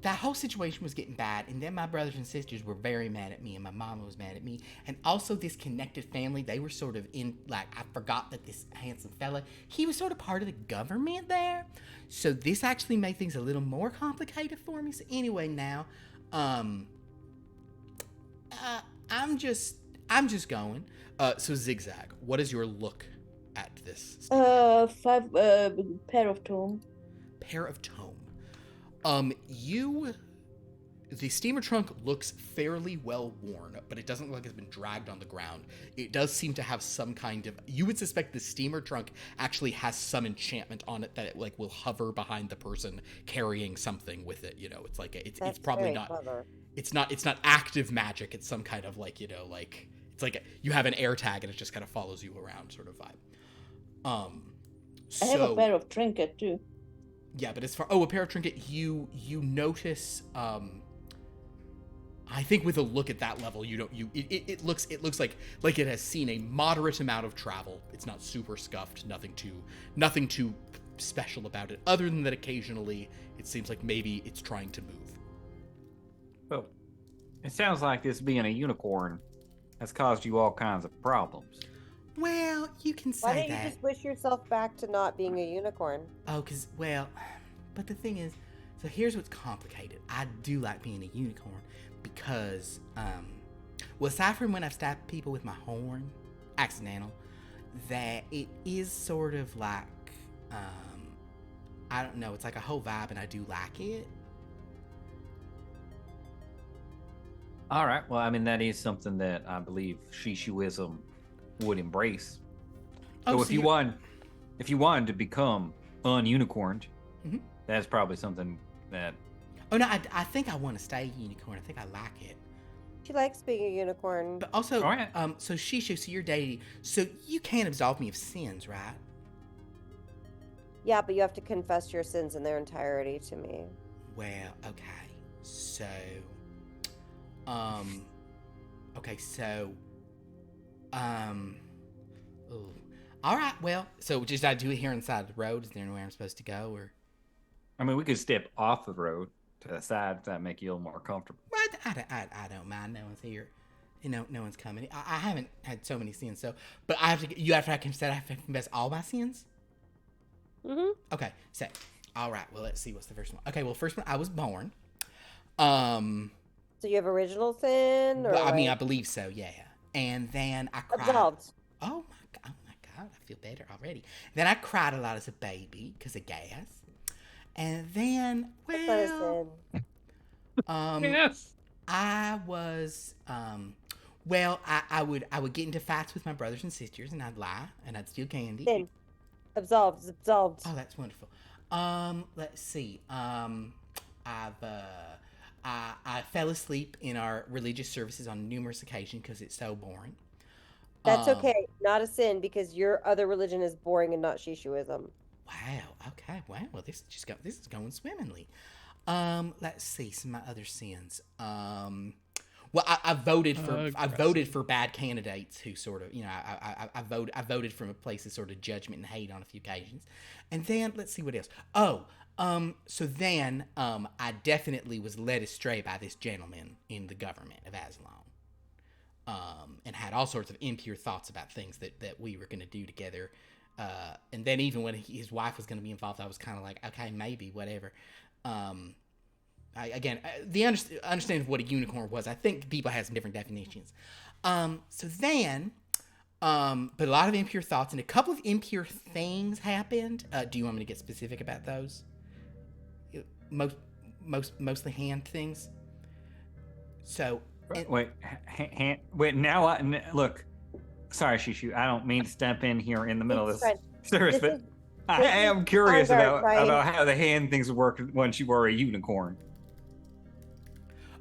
that whole situation was getting bad, and then my brothers and sisters were very mad at me, and my mama was mad at me, and also this connected family, they were sort of in, like, I forgot that this handsome fella, he was sort of part of the government there, so this actually made things a little more complicated for me. So anyway, now, I'm just going. So XigXag, what is your look at this? 5 pair of tome. Pair of tome. The steamer trunk looks fairly well worn, but it doesn't look like it's been dragged on the ground. It does seem to have some kind of, you would suspect the steamer trunk actually has some enchantment on it that it like will hover behind the person carrying something with it. It's like, it's probably not, clever. It's not active magic. It's some kind of like, it's like you have an air tag and it just kind of follows you around sort of vibe. I have a pair of trinket too. Yeah, but as far a pair of trinket, you notice. I think with a look at that level, it looks like it has seen a moderate amount of travel. It's not super scuffed. Nothing too special about it, other than that occasionally it seems like maybe it's trying to move. Well, it sounds like this being a unicorn has caused you all kinds of problems. Well, you can say that. Why don't you just wish yourself back to not being a unicorn? Oh, but the thing is, so here's what's complicated. I do like being a unicorn because, aside from when I've stabbed people with my horn, accidental, that it is sort of like, I don't know, it's like a whole vibe and I do like it. All right. Well, I mean, that is something that I believe Shishuism would embrace. So if you wanted to become ununicorned, that's probably something that. Oh no, I think I want to stay a unicorn. I think I like it. She likes being a unicorn. But also, right. So Shishu, so you're deity, so you can't absolve me of sins, right? Yeah, but you have to confess your sins in their entirety to me. Well, okay, so, ooh. All right, well, so just I do it here inside the road. Is there anywhere I'm supposed to go, or? I mean, we could step off the road to the side if that make you a little more comfortable. Well, I don't mind. No one's here. No one's coming. I haven't had so many sins, so, but you have to confess all my sins? Mm-hmm. Okay, so, all right. Well, let's see. What's the first one? Okay, well, first one, I was born. Um, So you have original sin, or well, I mean, I like believe so, yeah. And then I cried. absolved? Oh my God, I feel better already. Then I cried a lot as a baby because of gas. And then, That's not a well, sin. Yes. I was, I would get into fights with my brothers and sisters, and I'd lie, and I'd steal candy. Sin. Absolved. Absolved. Oh, that's wonderful. Let's see. I've I fell asleep in our religious services on numerous occasions because it's so boring. That's Um, okay. Not a sin because your other religion is boring and not Shishuism. Wow. Okay. Wow. Well, this is going swimmingly. Let's see some of my other sins. Well, I voted for bad candidates who sort of, I voted from a place of sort of judgment and hate on a few occasions, and then let's see what else. Oh, so then I definitely was led astray by this gentleman in the government of Aslan, and had all sorts of impure thoughts about things that we were going to do together. And then even when his wife was going to be involved, I was kind of like, okay, maybe, whatever. The understanding of what a unicorn was, I think people have some different definitions. So then, but a lot of impure thoughts and a couple of impure things happened. Do you want me to get specific about those? Mostly hand things. So Wait, look. Sorry, Shishu. I don't mean to step in here in the middle of this service, but I am curious about how the hand things work once you were a unicorn.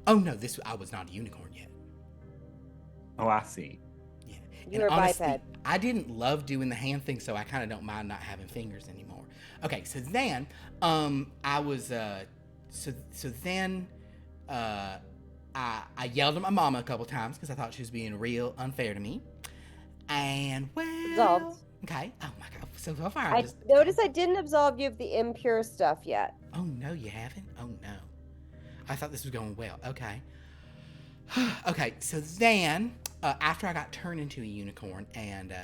Oh no, I was not a unicorn yet. Oh, I see. Yeah, You're a biped. I didn't love doing the hand thing, so I kind of don't mind not having fingers anymore. Okay, so then I was I yelled at my mama a couple times because I thought she was being real unfair to me. And well, Absolved. okay. Oh my God. So far, I notice I didn't absolve you of the impure stuff yet. Oh no, you haven't. Oh no. I thought this was going well. Okay. Okay. So then, after I got turned into a unicorn, and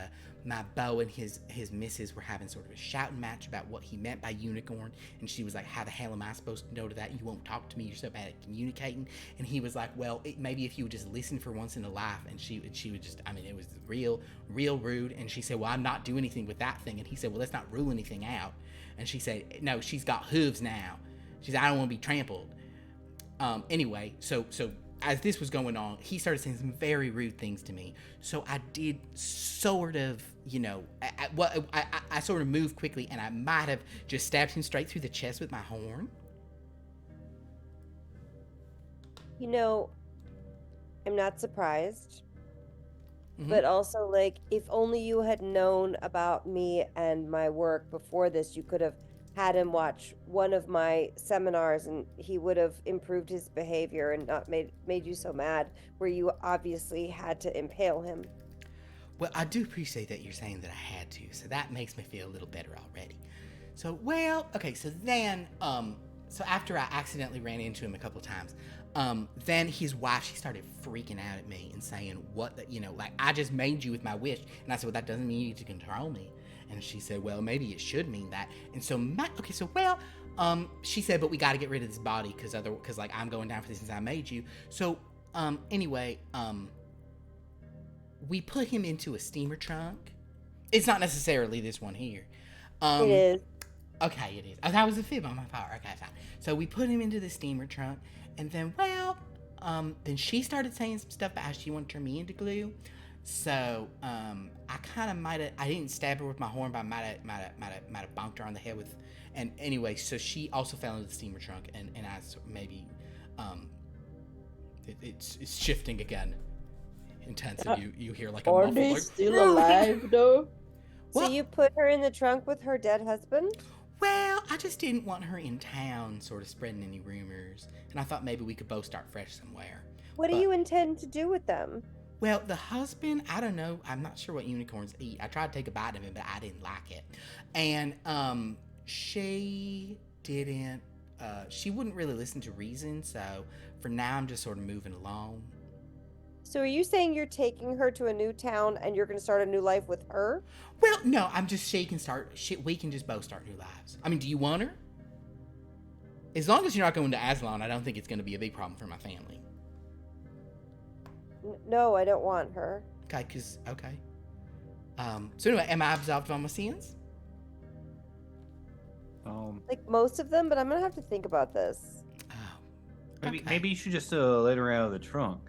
my beau and his missus were having sort of a shouting match about what he meant by unicorn, and she was like, "How the hell am I supposed to know to that? You won't talk to me. You're so bad at communicating." And he was like, "Well, maybe if you would just listen for once in a life." And she would just, I mean, it was real rude. And she said, "Well, I'm not doing anything with that thing." And he said, "Well, let's not rule anything out." And she said, "No, she's got hooves now." She said, "I don't want to be trampled." Anyway, so as this was going on, he started saying some very rude things to me. So I did sort of, I sort of moved quickly, and I might have just stabbed him straight through the chest with my horn. I'm not surprised. Mm-hmm. But also, like, if only you had known about me and my work before this, you could have had him watch one of my seminars and he would have improved his behavior and not made you so mad, where you obviously had to impale him. Well, I do appreciate that you're saying that I had to, so that makes me feel a little better already. So, well, okay, so then, so after I accidentally ran into him a couple of times, then his wife, she started freaking out at me and saying, I just made you with my wish. And I said, well, that doesn't mean you need to control me. And she said, well, maybe it should mean that. And so, she said, but we got to get rid of this body because I'm going down for this since I made you. So, anyway, we put him into a steamer trunk. It's not necessarily this one here. It is. Okay, it is. Oh, that was a fib on my part. Okay, fine. So we put him into the steamer trunk, and then, then she started saying some stuff about how she wanted to turn me into glue. So, I kind of I didn't stab her with my horn, but I might have bonked her on the head with, and anyway, so she also fell into the steamer trunk, and I maybe, it's shifting again. Intense, and you hear like a Are muffled, they like, still alive though? So you put her in the trunk with her dead husband? Well, I just didn't want her in town sort of spreading any rumors, and I thought maybe we could both start fresh somewhere. What do you intend to do with them? Well, the husband, I don't know. I'm not sure what unicorns eat. I tried to take a bite of it, but I didn't like it. And she didn't, she wouldn't really listen to reason, so for now I'm just sort of moving along. So are you saying you're taking her to a new town and you're going to start a new life with her? Well, no, I'm just we can just both start new lives. I mean, do you want her? As long as you're not going to Aslan, I don't think it's going to be a big problem for my family. No, I don't want her. Okay, okay. So anyway, am I absolved of all my sins? Like most of them, but I'm going to have to think about this. Oh. Okay. Maybe you should just let her out of the trunk.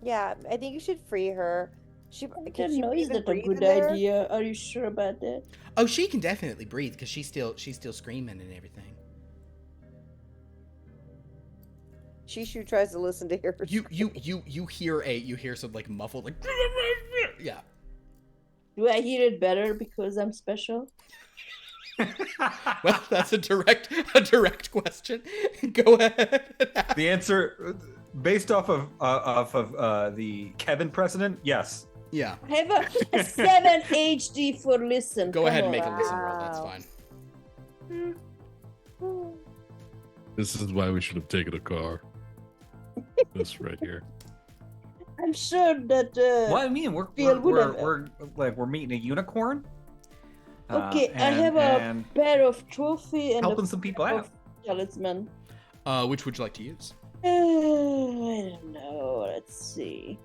Yeah, I think you should free her. I don't know. Is that a good idea? Are you sure about that? Oh, she can definitely breathe because she's still screaming and everything. Shishu tries to listen to her. You hear some like muffled like yeah. Do I hear it better because I'm special? Well, that's a direct question. Go ahead. The answer, based off of the Kevin precedent, yes. Yeah. I have a 7 HD for listen. Go ahead and make a listen roll. That's fine. This is why we should have taken a car. This right here. I'm sure that. Well, I mean, we're meeting a unicorn. Okay, I have a pair of trophy and helping some people out. Talisman. Which would you like to use? I don't know. Let's see.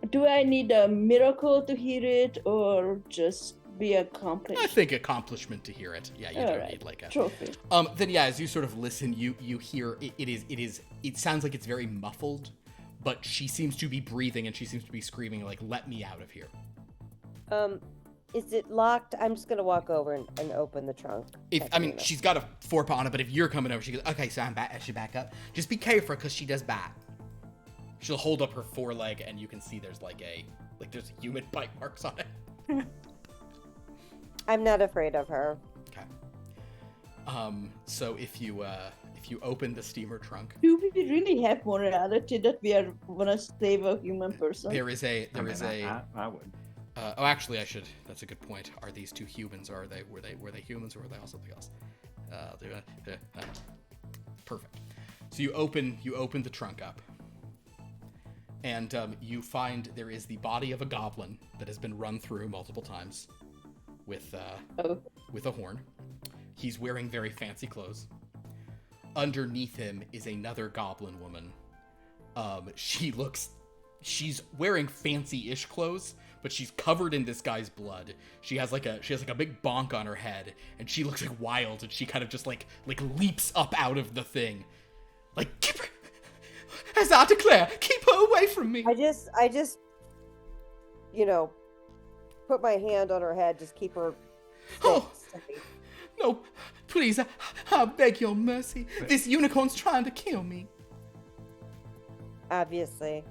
Do I need a miracle to hear it, or just be accomplished? I think accomplishment to hear it. Yeah, you don't need like a trophy. Then yeah, as you sort of listen, you hear it sounds like it's very muffled, but she seems to be breathing and she seems to be screaming like, "Let me out of here." Is it locked? I'm just gonna walk over and open the trunk. She's got a forepaw on it, but if you're coming over, she goes, "Okay, so I'm back." I should back up. Just be careful because she does bite. She'll hold up her foreleg, and you can see there's there's human bite marks on it. I'm not afraid of her. Okay. So if you open the steamer trunk, do we really have morality that we are gonna save a human person? There is a. I would. Actually, I should. That's a good point. Are these two humans? Or were they humans, or were they all something else? Perfect. So you open the trunk up, and you find there is the body of a goblin that has been run through multiple times with a horn. He's wearing very fancy clothes. Underneath him is another goblin woman. She's wearing fancy-ish clothes, but she's covered in this guy's blood. She has like a big bonk on her head, and she looks like wild, and she kind of just like leaps up out of the thing. Like, keep her, as I declare, keep her away from me. I just put my hand on her head, just keep her steady. No, please, I beg your mercy. This unicorn's trying to kill me. Obviously.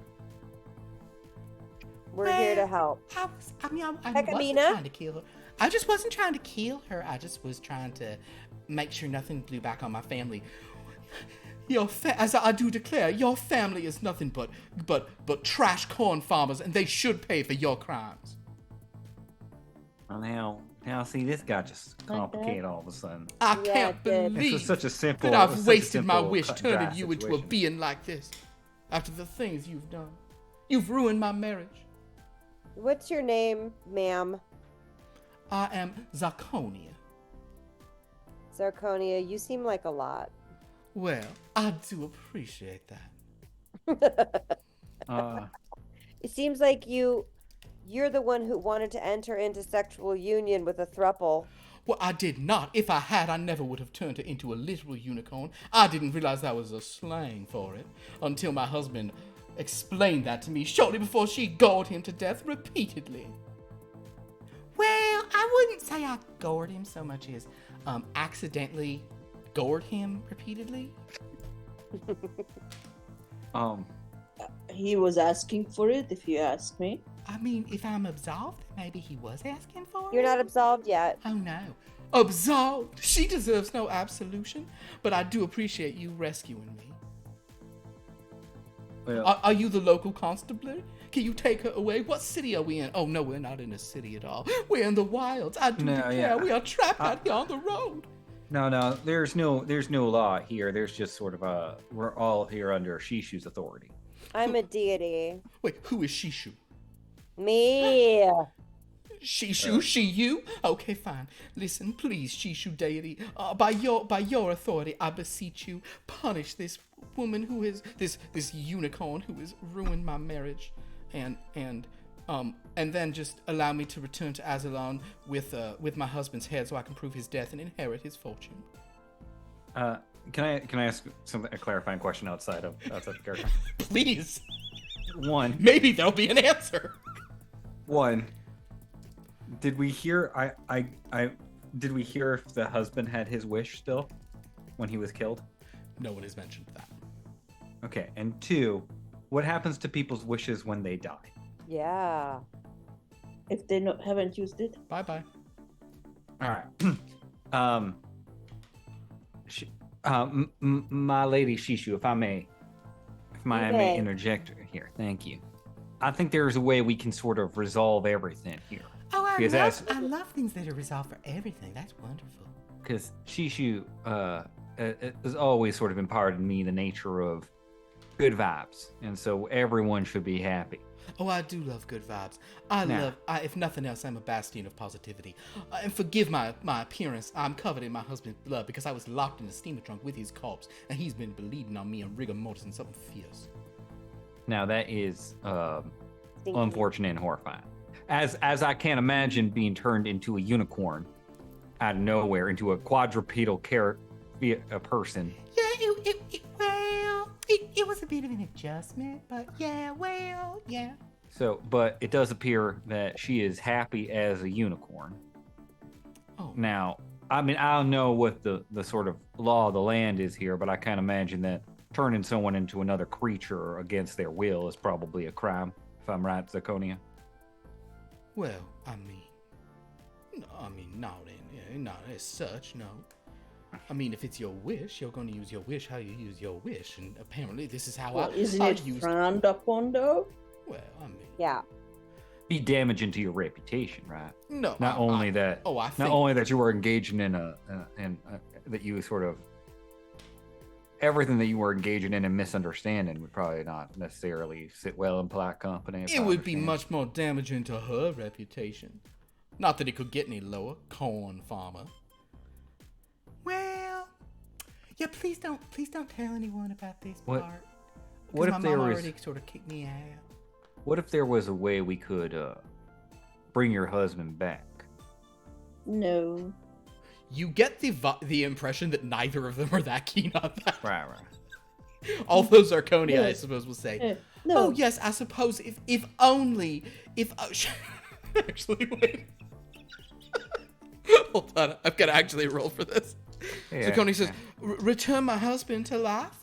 We're here to help. I wasn't trying to kill her. I just wasn't trying to kill her. I just was trying to make sure nothing blew back on my family. As I do declare, your family is nothing but trash corn farmers, and they should pay for your crimes. Well, now see, this got just complicated all of a sudden. I can't believe this was such a simple, that I've wasted my wish cut and turning dry you into a situation. being like this. After the things you've done, you've ruined my marriage. What's your name, ma'am? I am Zarconia. Zarconia, you seem like a lot. Well, I do appreciate that. It seems like you're the one who wanted to enter into sexual union with a throuple. Well, I did not. If I had, I never would have turned it into a literal unicorn. I didn't realize that was a slang for it until my husband explained that to me shortly before she gored him to death repeatedly. Well, I wouldn't say I gored him so much as accidentally gored him repeatedly. He was asking for it, if you ask me. I mean, if I'm absolved, maybe he was asking for it. You're not absolved yet. Oh no. Absolved? She deserves no absolution, but I do appreciate you rescuing me. Well, Are you the local constabulary? Can you take her away? What city are we in? Oh no, we're not in a city at all. We're in the wilds. I do declare we are trapped out here on the road. No, there's no law here. There's just sort of we're all here under Shishu's authority. I'm a deity. Wait, who is Shishu? Me. Shishu, she you? Okay, fine. Listen, please, Shishu deity. By your authority, I beseech you, punish this woman who is this unicorn who has ruined my marriage, and then just allow me to return to Azalon with my husband's head, so I can prove his death and inherit his fortune. Can I ask a clarifying question outside of the character? Please. One. Maybe there'll be an answer. One. Did we hear? Did we hear if the husband had his wish still when he was killed? No one has mentioned that. Okay. And two, what happens to people's wishes when they die? Yeah. If they haven't used it. Bye. All right. My lady Shishu, if I may interject here, thank you. I think there is a way we can sort of resolve everything here. Oh, I love things that are resolved for everything. That's wonderful. Because Shishu has always sort of imparted in me the nature of good vibes, and so everyone should be happy. Oh, I do love good vibes. If nothing else, I'm a bastion of positivity. And forgive my appearance. I'm covered in my husband's blood because I was locked in the steamer trunk with his corpse, and he's been bleeding on me and rigor mortis and something fierce. Now that is unfortunate and horrifying. As I can't imagine being turned into a unicorn out of nowhere, into a quadrupedal a person. Yeah, it was a bit of an adjustment, but yeah. So, but it does appear that she is happy as a unicorn. Oh. Now, I mean, I don't know what the sort of law of the land is here, but I can't imagine that turning someone into another creature against their will is probably a crime, if I'm right, Zaconia. Well, not as such, no. I mean, if it's your wish, you're going to use your wish how you use your wish, and apparently this is how isn't it frowned upon, though? Well, yeah. Be damaging to your reputation, right? No. Not only that you were engaging in that you sort of everything that you were engaging in and misunderstanding would probably not necessarily sit well in polite company. It would be much more damaging to her reputation. Not that it could get any lower, corn farmer. Well, yeah. Please don't tell anyone about this part. What if my mom already sort of kicked me out? What if there was a way we could bring your husband back? No. You get the impression that neither of them are that keen on that. Right. Although Zarconia, I suppose, will say, no. "Oh yes, I suppose if only actually wait." Hold on, I've got to actually roll for this. Yeah, Zarconia says, "Return my husband to life."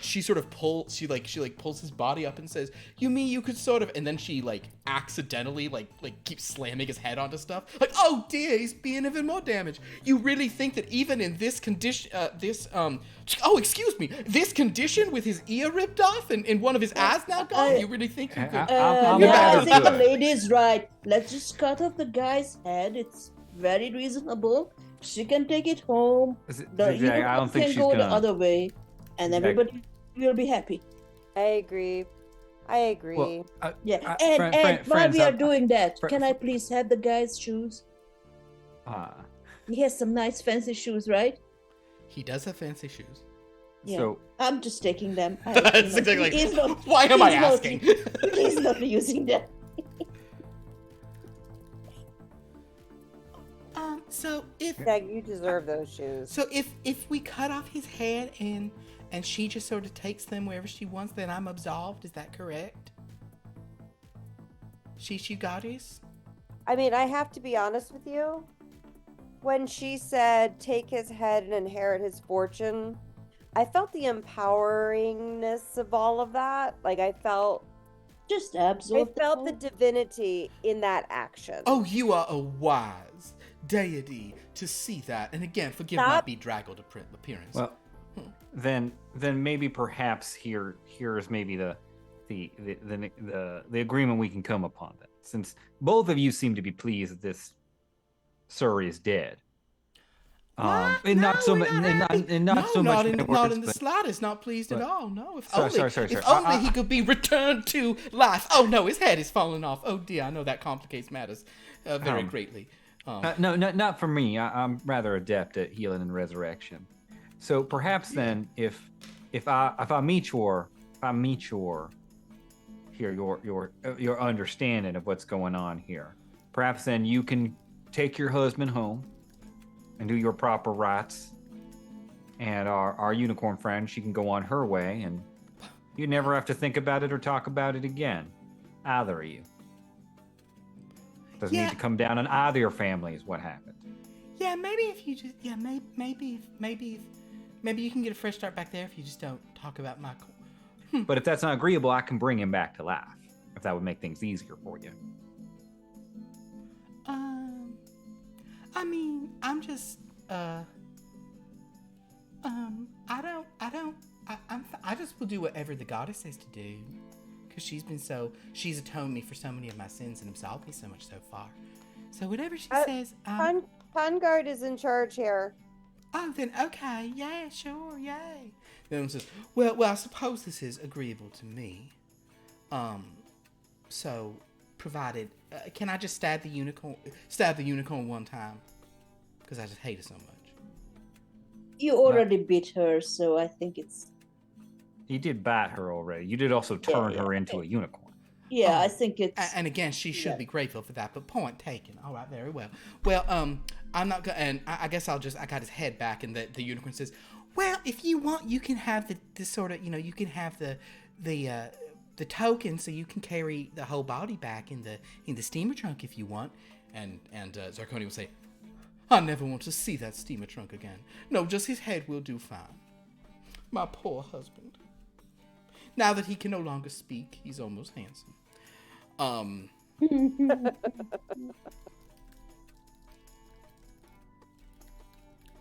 She sort of pulls his body up and says, "You mean you could sort of," and then she accidentally keeps slamming his head onto stuff. Oh dear, he's being even more damaged. You really think that even in this condition, this condition with his ear ripped off and one of his eyes now gone, you really think you could? I think the lady's right. Let's just cut off the guy's head. It's very reasonable. She can take it home. I don't think she's go the other way. And everybody will be happy. I agree. Well, and while we are doing that, can I please have the guy's shoes? He has some nice fancy shoes, right? He does have fancy shoes. Yeah. So I'm just taking them. That's exactly. Why am I asking? He's not using them. So if you deserve those shoes. So if we cut off his head and she just sort of takes them wherever she wants, then I'm absolved. Is that correct? Shishu goddess? I mean, I have to be honest with you. When she said, take his head and inherit his fortune, I felt the empoweringness of all of that. I felt... Just absorb. I felt the divinity in that action. Oh, you are a wise deity to see that. And again, forgive my bedraggled appearance. Well... Then maybe perhaps here's maybe the agreement we can come upon then, since both of you seem to be pleased that this Surrey is dead. And not so much, and not so much. Not in the slightest. Not pleased at all. No. If Sorry. If only he could be returned to life. Oh no, his head is falling off. Oh dear, I know that complicates matters very greatly. No, not for me. I'm rather adept at healing and resurrection. So perhaps then, if I meet your understanding of what's going on here, perhaps then you can take your husband home and do your proper rites, and our unicorn friend, she can go on her way, and you never have to think about it or talk about it again, either of you. Doesn't need to come down on either your families what happened. Yeah, maybe if you just maybe you can get a fresh start back there if you just don't talk about Michael. But if that's not agreeable, I can bring him back to life, if that would make things easier for you. I mean, I'm just I just will do whatever the goddess says to do, because she's atoned me for so many of my sins and absolved me so much so far. So whatever she says, Pungard is in charge here. Oh, then okay, yeah, sure, yay. Then one says, well, I suppose this is agreeable to me. So provided, can I just stab the unicorn one time? Because I just hate it so much. You already beat her, so I think it's... You did bite her already. You did also turn her into a unicorn. Yeah, I think it's... And again, she should be grateful for that, but point taken. All right, very well. Well, I'm not going to... And I guess I got his head back, and the unicorn says, well, if you want, you can have the sort of, you can have the token, so you can carry the whole body back in the steamer trunk if you want. And Zarkoni will say, I never want to see that steamer trunk again. No, just his head will do fine. My poor husband. Now that he can no longer speak, he's almost handsome.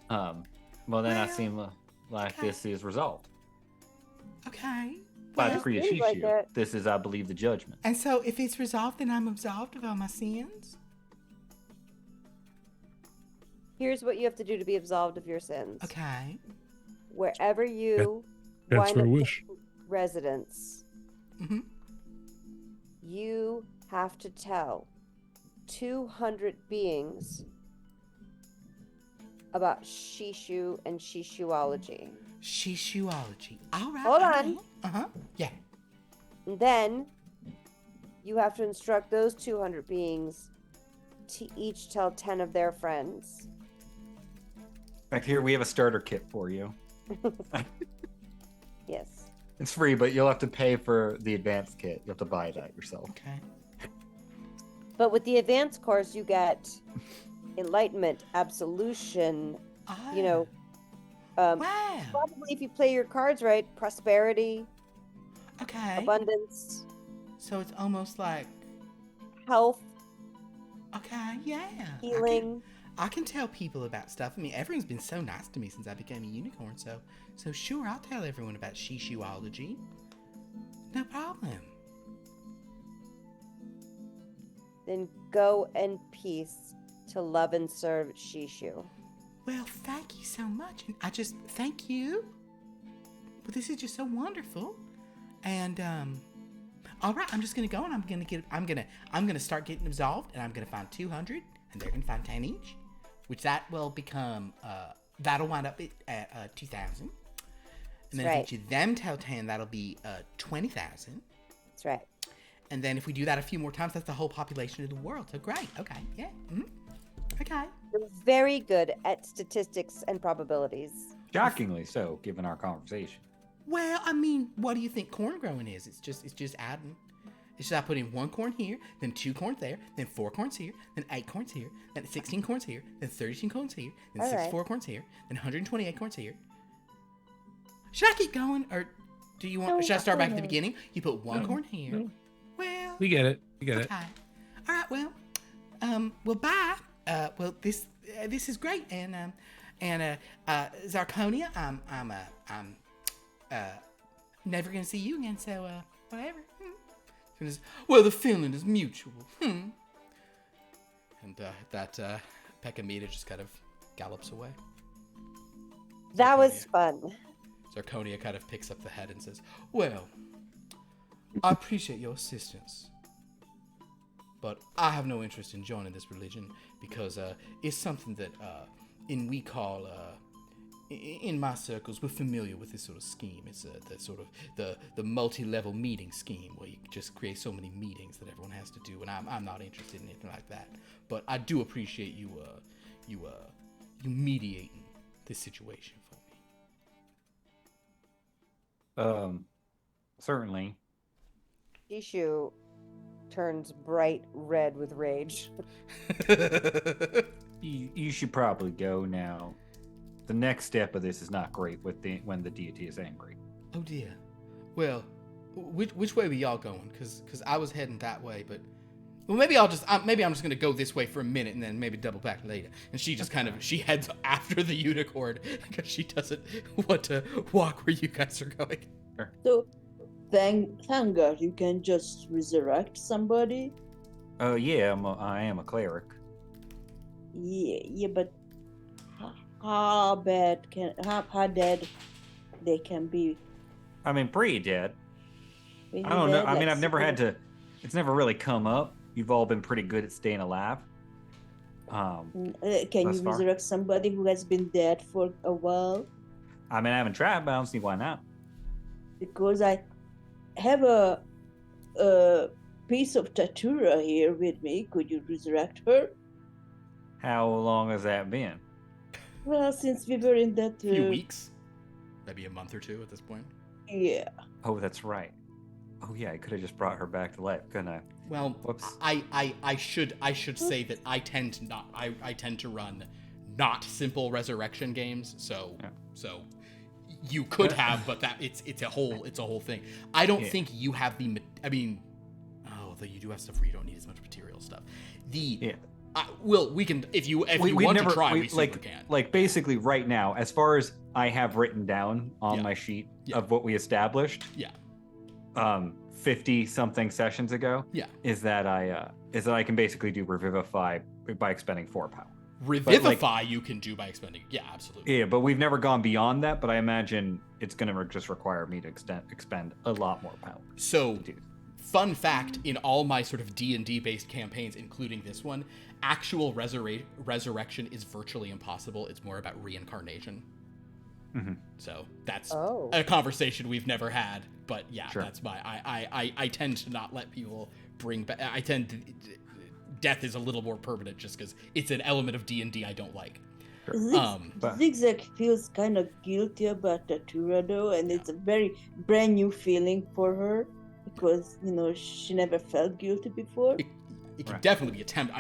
Well, then I seem like this is resolved. Okay. By decree of seems like Shishu, it. this is, I believe, the judgment. And so if it's resolved, then I'm absolved of all my sins? Here's what you have to do to be absolved of your sins. Okay. Wherever you That's wind my up wish. taking residence, Mm-hmm. you have to tell 200 beings about Shishu and Shishuology. Shishuology. All right. Hold okay. on. Uh-huh. Yeah. And then you have to instruct those 200 beings to each tell 10 of their friends. Back here, we have a starter kit for you. Yes. It's free, but you'll have to pay for the advanced kit. You have to buy that yourself. Okay. But with the advanced course, you get enlightenment, absolution, Wow. probably if you play your cards right, prosperity, Okay. abundance, So it's almost like, health, okay, yeah. healing. I can tell people about stuff. I mean, everyone's been so nice to me since I became a unicorn. So sure, I'll tell everyone about Shishuology. No problem. Then go in peace to love and serve Shishu. Well, thank you so much. And I just thank you. Well, this is just so wonderful. And all right, I'm just gonna go and I'm gonna start getting absolved, and I'm gonna find 200, and they're gonna find 10 each, which that will become that'll wind up at 2,000. And then That's if each of them tell 10, that'll be 20,000. That's right. And then if we do that a few more times, that's the whole population of the world. So great. Okay. Yeah. Mm-hmm. Okay. You're very good at statistics and probabilities. Shockingly so, given our conversation. Well, I mean, what do you think corn growing is? It's just adding. It's just I put in 1 corn here, then 2 corns there, then 4 corns here, then 8 corns here, then 16 corns here, then 32 corns here, then All 64 corns here, then 128 corns here. Should I keep going, or do you want? Should I start back at the beginning? You put 1 corn here. Well, We get it. We get it. okay. All right. Well, bye. Well, this is great, and Zarconia, I'm never gonna see you again. So whatever. Well, the feeling is mutual. And that Peckamita just kind of gallops away. That was fun. Zirconia kind of picks up the head and says, "Well, I appreciate your assistance, but I have no interest in joining this religion because it's something that in my circles we're familiar with this sort of scheme. It's the sort of the multi-level meeting scheme where you just create so many meetings that everyone has to do, and I'm not interested in anything like that. But I do appreciate you mediating this situation for me." Certainly. Ishu turns bright red with rage. You should probably go now. The next step of this is not great when the deity is angry. Oh dear. Well, which way were y'all going? Because I was heading that way, but maybe I'm just gonna go this way for a minute and then maybe double back later. And she just she heads after the unicorn because she doesn't want to walk where you guys are going. So, thank God you can just resurrect somebody. Oh yeah, I am a cleric. Yeah, but how dead they can be? I mean, pretty dead. Really I don't know. dead, I mean, like I've never had to. It's never really come up. You've all been pretty good at staying alive. Can thus you far. resurrect somebody who has been dead for a while? I mean, I haven't tried, but I don't see why not. Because I have a piece of Tatura here with me. Could you resurrect her? How long has that been? Well, since we were in that... A few weeks, maybe a month or two at this point. Yeah. Oh, that's right. Oh yeah, I could have just brought her back to life, couldn't I? Well, Whoops. I should say that I tend to run not simple resurrection games, so you could have, but that it's a whole thing. I don't think you have the. I mean, though you do have stuff where you don't need as much material stuff. We can if you want to try, we super can. Like basically right now, as far as I have written down on my sheet of what we established. Yeah. 50 something sessions ago. Yeah. Is that I can basically do revivify by expending 4 power. Revivify you can do by expending. Yeah, absolutely. Yeah, but we've never gone beyond that. But I imagine it's going to just require me to expend a lot more power. So, fun fact: in all my sort of D&D based campaigns, including this one, actual resurrection is virtually impossible. It's more about reincarnation. Mm-hmm. So that's a conversation we've never had. But yeah, that's my. I tend to not let people bring back. Death is a little more permanent just because it's an element of D&D I don't like. XigXag feels kind of guilty about Tatura though, and it's a very brand new feeling for her because she never felt guilty before. It can definitely be attempt.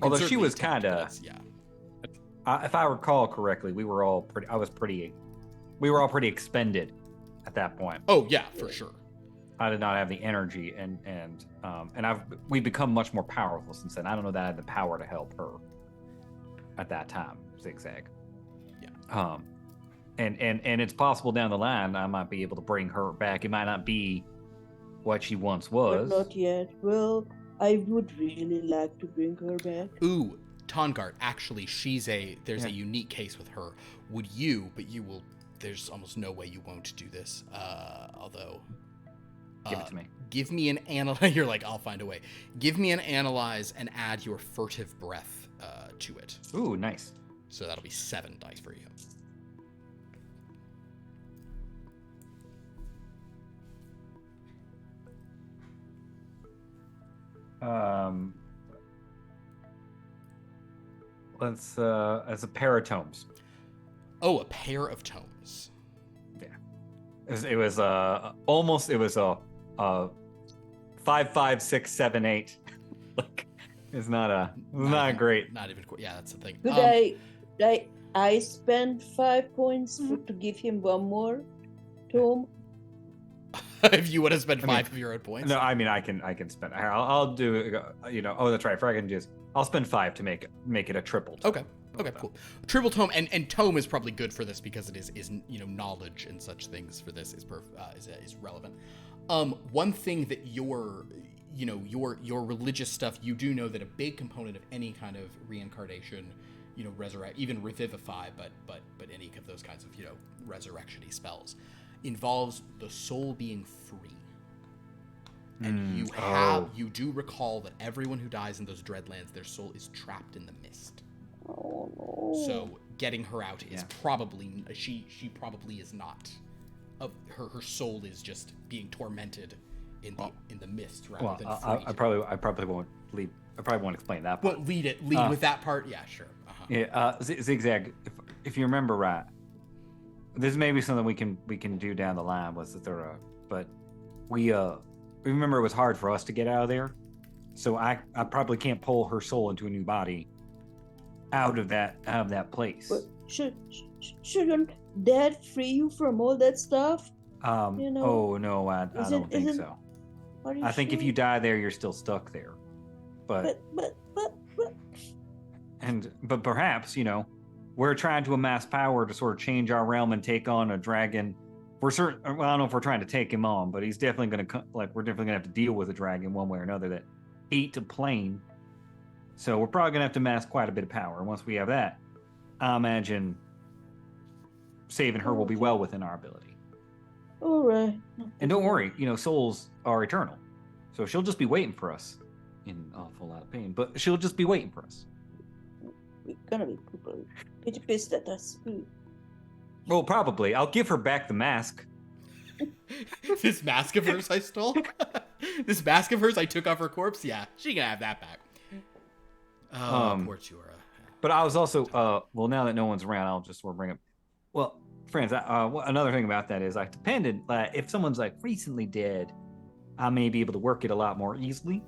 Although she was kind of if I recall correctly, we were all pretty expended at that point. Oh yeah, for sure. I did not have the energy, and we've become much more powerful since then. I don't know that I had the power to help her at that time, XigXag. Yeah. And it's possible down the line I might be able to bring her back. It might not be what she once was. But not yet. Well, I would really like to bring her back. Ooh, Tongart. Actually, there's a unique case with her. Would you? But you will. There's almost no way you won't do this. Although. Give it to me. Give me an analyze. You're like, I'll find a way. Give me an analyze and add your furtive breath to it. Ooh, nice. So that'll be 7 dice for you. Let's as a pair of tomes. Oh, a pair of tomes. Yeah. It was almost. It was a 5, 5, 6, 7, 8. Like, it's not great. Not even. Yeah, that's the thing. Could I spend 5 points to give him one more tome? If you want to spend 5 of your own points. No, I mean I can spend. I'll do. Oh, that's right. I'll spend 5 to make it a triple tome. Okay, cool. Triple tome and tome is probably good for this because it is knowledge and such things for this is relevant. One thing that your religious stuff, you do know that a big component of any kind of reincarnation, resurrect, even revivify, but any of those kinds of, resurrection-y spells, involves the soul being free. And you do recall that everyone who dies in those Dreadlands, their soul is trapped in the mist. Oh no. So getting her out is probably, she probably is not, her soul is just being tormented in the mist rather than free. I probably won't lead. I probably won't explain that part. Well, lead with that part. Yeah, sure. Yeah, XigXag. If you remember right, this may be something we can do down the line with the third. But we remember it was hard for us to get out of there, so I probably can't pull her soul into a new body out of that place. But shouldn't Dad free you from all that stuff? Oh no, I don't think so. I think if you die there, you're still stuck there. But perhaps, we're trying to amass power to sort of change our realm and take on a dragon. We're certain. Well, I don't know if we're trying to take him on, but he's definitely going to we're definitely going to have to deal with a dragon one way or another that ate a plane. So we're probably going to have to amass quite a bit of power. And once we have that, I imagine saving her will be well within our ability. All right. And don't worry, souls are eternal, so she'll just be waiting for us. In an awful lot of pain, but she'll just be waiting for us. We're gonna be pretty pissed at us. Well, probably. I'll give her back the mask. This mask of hers I stole? This mask of hers I took off her corpse? Yeah, she can have that back. Oh, poor Chura. But I was also, now that no one's around, I'll just sort of bring up. Well, friends, another thing about that is, if someone's recently dead, I may be able to work it a lot more easily.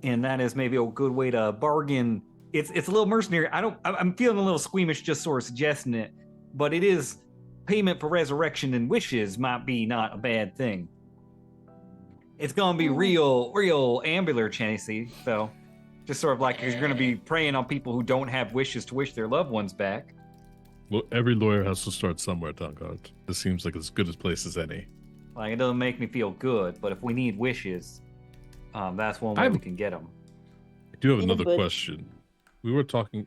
And that is maybe a good way to bargain. It's a little mercenary. I'm feeling a little squeamish just sort of suggesting it, but it is payment for resurrection and wishes might be not a bad thing. It's gonna be real ambulatory, Chancy. So just sort of you're gonna be preying on people who don't have wishes to wish their loved ones back. Well, every lawyer has to start somewhere, Tankard. This seems like as good a place as any. It doesn't make me feel good, but if we need wishes, that's one way we can get them. I do have another question. We were talking,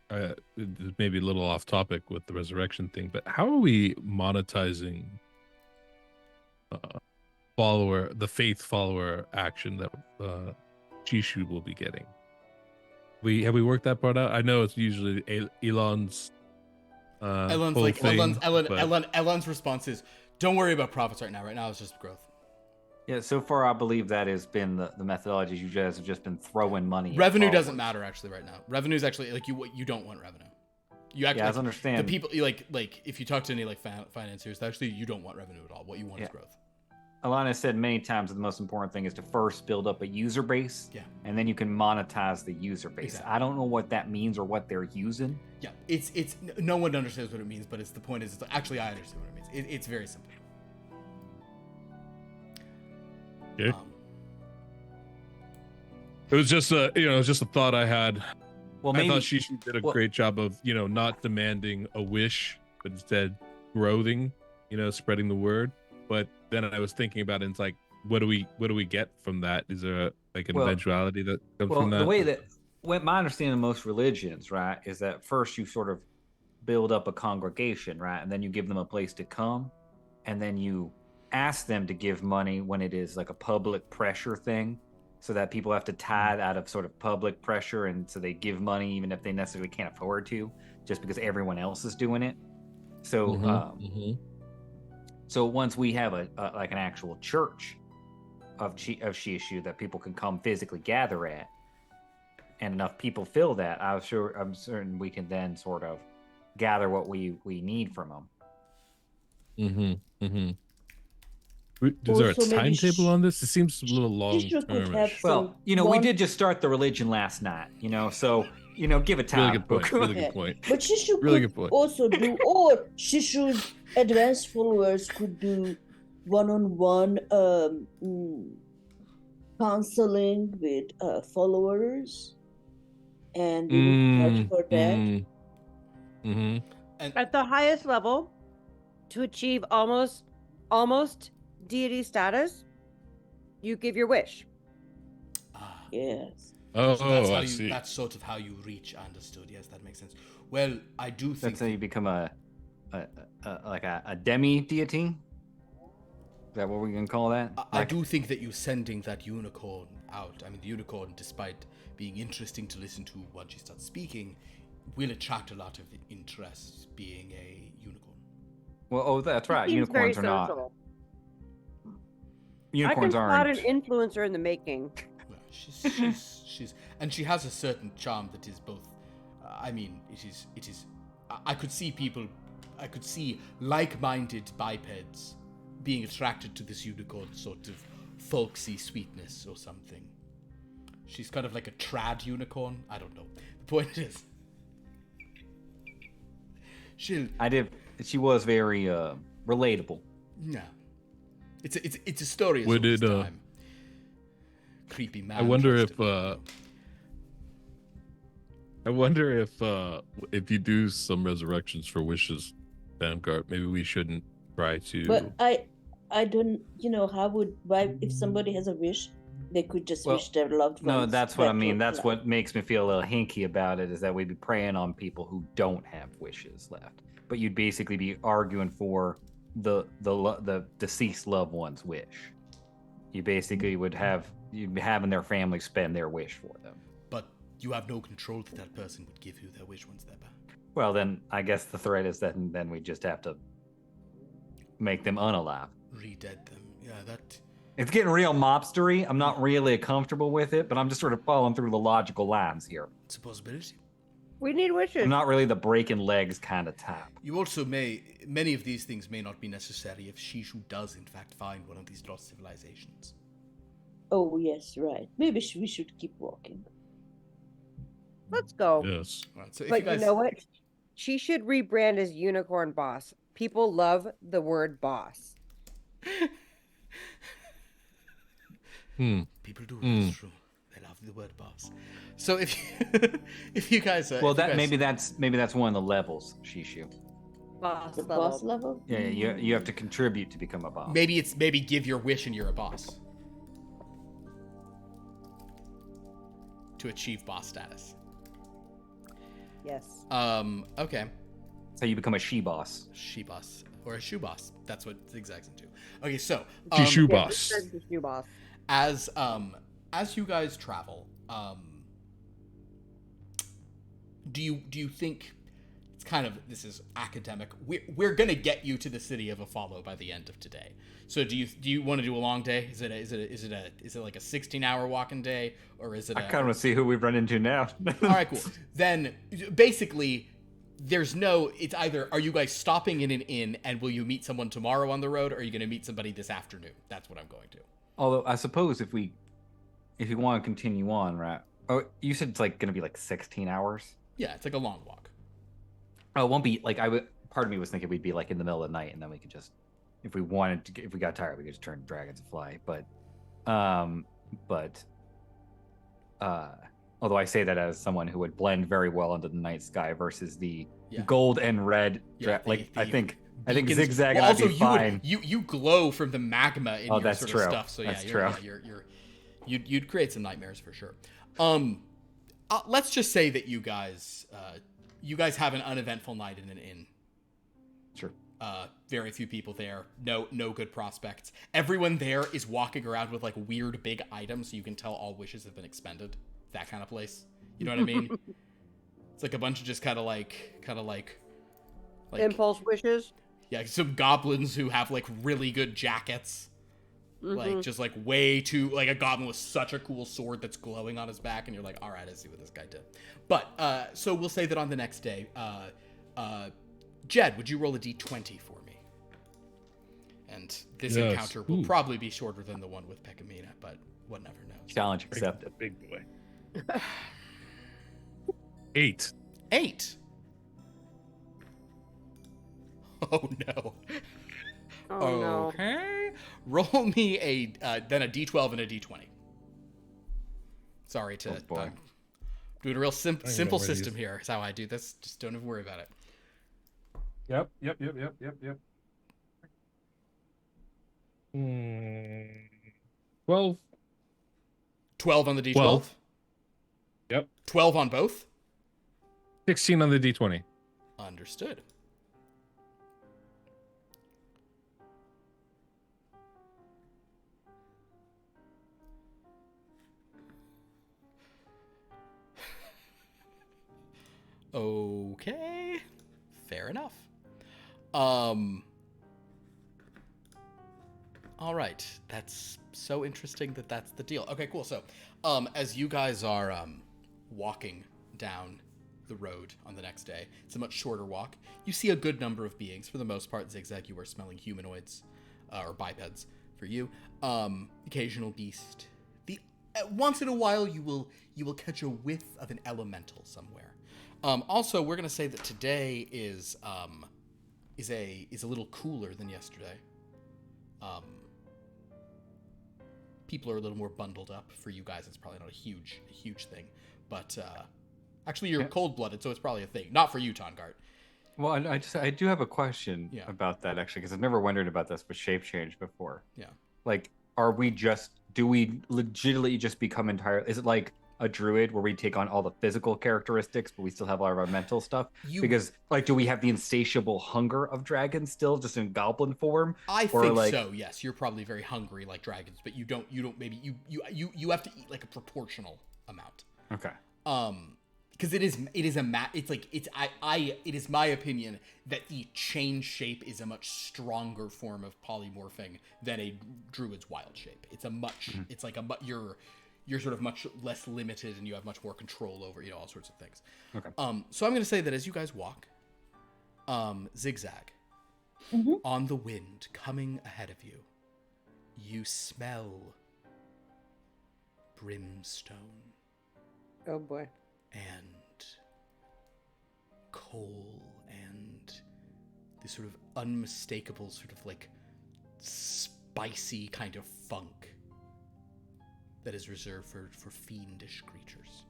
maybe a little off topic with the resurrection thing, but how are we monetizing the faith follower action that Jishu will be getting? Have we worked that part out? I know it's usually Elon's Elon's response is, don't worry about profits right now. Right now it's just growth. Yeah, so far I believe that has been the methodology. You guys have just been throwing money. Revenue doesn't matter actually right now. Revenue is actually you don't want revenue. You actually, I understand. The people if you talk to any financiers, actually you don't want revenue at all. What you want is growth. Alana said many times that the most important thing is to first build up a user base, and then you can monetize the user base. Exactly. I don't know what that means or what they're using. Yeah, it's no one understands what it means, but the point is actually I understand what it means. It's very simple. Okay. It was just a thought I had. Well, maybe, I thought she did a great job of not demanding a wish, but instead growing, spreading the word. But then I was thinking about it, and it's what do we get from that? Is there an eventuality that comes from that? The way that my understanding of most religions, right, is that first you sort of build up a congregation, right, and then you give them a place to come, and then you ask them to give money when it is a public pressure thing, so that people have to tithe out of sort of public pressure, and so they give money even if they necessarily can't afford to, just because everyone else is doing it. So, so once we have an actual church of Shishu that people can come physically gather at, and enough people fill that, I'm certain we can then sort of gather what we need from them. Is there a timetable on this? It seems a little long-term-ish. Well, we did just start the religion last night, so, give it time. Really good point. But Shishu could also do, or Shishu's advanced followers could do one-on-one counseling with followers, and we would charge for that. And at the highest level, to achieve almost deity status, you give your wish. Yes. So I see. That's sort of how you reach. Understood. Yes, that makes sense. Well, I do think... Let's say you become a demi deity. Is that what we're gonna call that? I do think that you sending that unicorn out, I mean, the unicorn, despite being interesting to listen to once she starts speaking, will attract a lot of interest being a unicorn. Well, that's right. He seems Unicorns very are not. social. Unicorns I can aren't. spot an influencer in the making. Well, she's, and she has a certain charm that is both. I mean, it is. I could see like-minded bipeds being attracted to this unicorn sort of folksy sweetness or something. She's kind of like a trad unicorn. I don't know. The point is, She was very relatable. yeah. It's a story. Would it? Time. Creepy man. I wonder if if you do some resurrections for wishes, Vanguard, maybe we shouldn't try to. But I don't, if somebody has a wish, they could just wish their loved ones. No, that's what I mean. back That's to what makes me feel a little hinky about it, is that we'd be preying on people who don't have wishes left. But you'd basically be arguing for the deceased loved one's wish. You basically you'd be having their family spend their wish for them. But you have no control that person would give you their wish once they're back. Well, then I guess the threat is that then we just have to make them unalive. Re-dead them. Yeah, that... It's getting real mobstery. I'm not really comfortable with it, but I'm just sort of following through the logical lines here. It's a possibility. We need wishes. I'm not really the breaking legs kind of type. You also many of these things may not be necessary if Shishu does in fact find one of these lost civilizations. Oh, yes, right. Maybe we should keep walking. Let's go. Yes. Right, so if But you guys... you know what? She should rebrand as Unicorn Boss. People love the word boss. People do. It's true. They love the word boss. So if you guys, maybe that's one of the levels, Shishu. Boss The level. boss level? Yeah, you have to contribute to become a boss. maybe give your wish and you're a boss to achieve boss status. Yes. Okay. So you become a she-boss. She-boss or a shoe boss. That's what XigXag's into. Okay, so Shoe Yeah, boss. this is the shoe boss. as you guys travel, do you think it's kind of, this is academic, we're gonna get you to the city of Afalo by the end of today. So do you want to do a long day? Is it like a 16-hour walking day, or is it? I kind of want to see who we've run into now. All right, cool. Then basically, it's either, are you guys stopping in an inn and will you meet someone tomorrow on the road, or are you going to meet somebody this afternoon? That's what I'm going to. Although I suppose if you want to continue on, right? Oh, you said it's like going to be like 16 hours. Yeah, it's like a long walk. Oh, it won't be like part of me was thinking we'd be like in the middle of the night, and then we could just, if we got tired, we could just turn dragons and fly. But although I say that as someone who would blend very well into the night sky versus the gold and red, I think XigXag and I'd be fine. You glow from the magma in your that's sort true. of stuff. So that's true. You'd create some nightmares for sure. Let's just say that you guys have an uneventful night in an inn. Sure. Very few people there. No good prospects. Everyone there is walking around with like weird big items, so you can tell all wishes have been expended. That kind of place. You know what I mean? It's like a bunch of just kind of like impulse wishes. Yeah, some goblins who have like really good jackets. Like just like way too, like a goblin with such a cool sword that's glowing on his back, and you're like, all right, I see what this guy did. But so we'll say that on the next day, Jed, would you roll a d20 for me? And this encounter will probably be shorter than the one with Pecamina, but one never knows. Challenge accepted. Big boy. 8. 8. Oh no. Oh no. Okay. Roll me then a d12 and a d20. Sorry to doing a real simple system here. Is how I do this. Just don't even worry about it. Yep. 12. 12 on the d12. 12. Yep. 12 on both. 16 on the D20. Understood. Okay. Fair enough. All right. That's so interesting that that's the deal. Okay, cool. So, as you guys are walking down the road on the next day, it's a much shorter walk. You see a good number of beings. For the most part, XigXag, you are smelling humanoids or bipeds for you. Occasional beast. Once in a while, you will catch a whiff of an elemental somewhere. Also, we're gonna say that today is a little cooler than yesterday. People are a little more bundled up. For you guys, it's probably not a huge thing, but actually, you're cold-blooded, so it's probably a thing. Not for you, Tongart. Well, I do have a question about that actually, because I've never wondered about this with shape change before. Yeah. Like, do we legitimately just become entirely? Is it like a druid where we take on all the physical characteristics, but we still have all of our mental stuff? Because, like, do we have the insatiable hunger of dragons still, just in goblin form? I think so. Yes, you're probably very hungry like dragons, but you don't. Maybe you have to eat like a proportional amount. Okay. Because it is my opinion that the change shape is a much stronger form of polymorphing than a druid's wild shape. It's a much it's like you're sort of much less limited and you have much more control over all sorts of things. Okay. So I'm going to say that as you guys walk, XigXag, on the wind coming ahead of you, you smell brimstone. Oh boy. And coal and this sort of unmistakable sort of like spicy kind of funk that is reserved for fiendish creatures.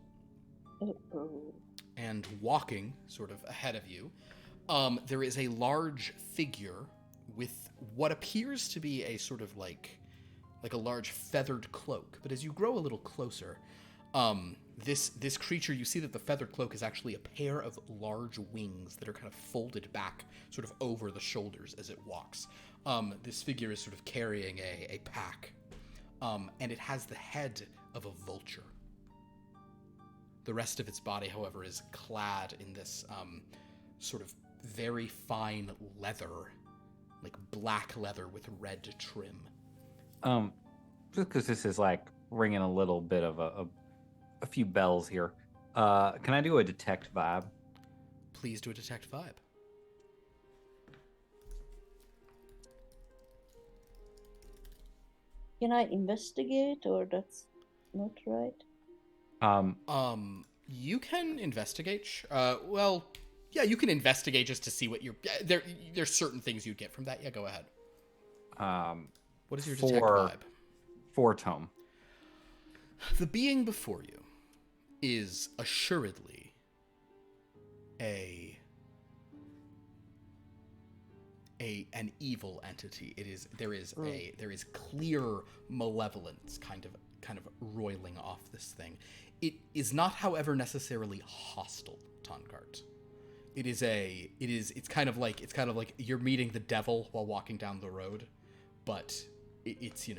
Uh-oh. And walking sort of ahead of you, there is a large figure with what appears to be a sort of like a large feathered cloak. But as you grow a little closer, this creature, you see that the feathered cloak is actually a pair of large wings that are kind of folded back sort of over the shoulders as it walks. This figure is sort of carrying a pack, and it has the head of a vulture. The rest of its body, however, is clad in this sort of very fine leather, like black leather with red trim. Just because this is like ringing a little bit of a few bells here. Can I do a detect vibe? Please do a detect vibe. Can I investigate, or that's not right? You can investigate. Well, yeah, you can investigate just to see what you're. There's certain things you'd get from that. Yeah, go ahead. What is your detect vibe? 4 tome. The being before you is assuredly an evil entity. There is clear malevolence kind of roiling off this thing. It is not, however, necessarily hostile, Tongart. It's kind of like you're meeting the devil while walking down the road, but it's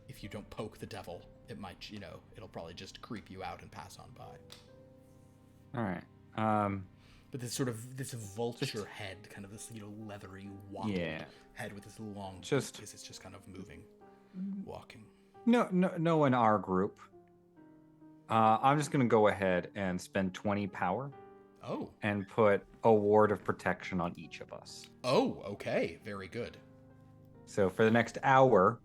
if you don't poke the devil, it might, it'll probably just creep you out and pass on by. All right. But this vulture head, kind of this, leathery, wobbly head with this long beak, it's just kind of moving, walking. No, in our group. I'm just going to go ahead and spend 20 power. Oh. And put a ward of protection on each of us. Oh, okay. Very good. So for the next hour,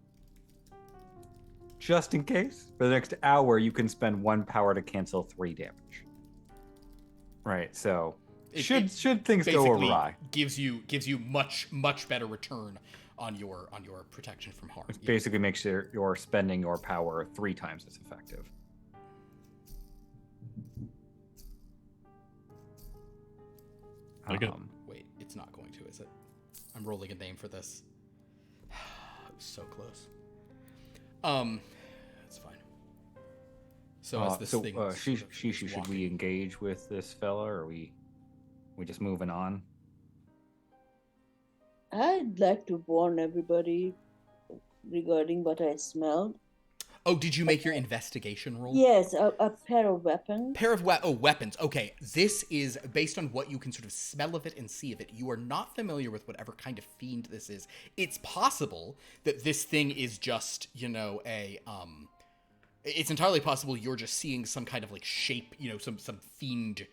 just in case, for the next hour, you can spend 1 power to cancel 3 damage. Right, so should things go awry, gives you much better return on your protection from harm. It basically makes sure you're spending your power 3 times as effective. Wait, it's not going to, is it? I'm rolling a name for this. It was so close. That's fine. So as this thing sort of Shishu, is should walking- we engage with this fella, or are we just moving on? I'd like to warn everybody regarding what I smelled. Oh, did you make your investigation roll? Yes, a pair of weapons. Weapons. Okay, this is based on what you can sort of smell of it and see of it. You are not familiar with whatever kind of fiend this is. It's possible that this thing is just, it's entirely possible you're just seeing some kind of like shape, some fiend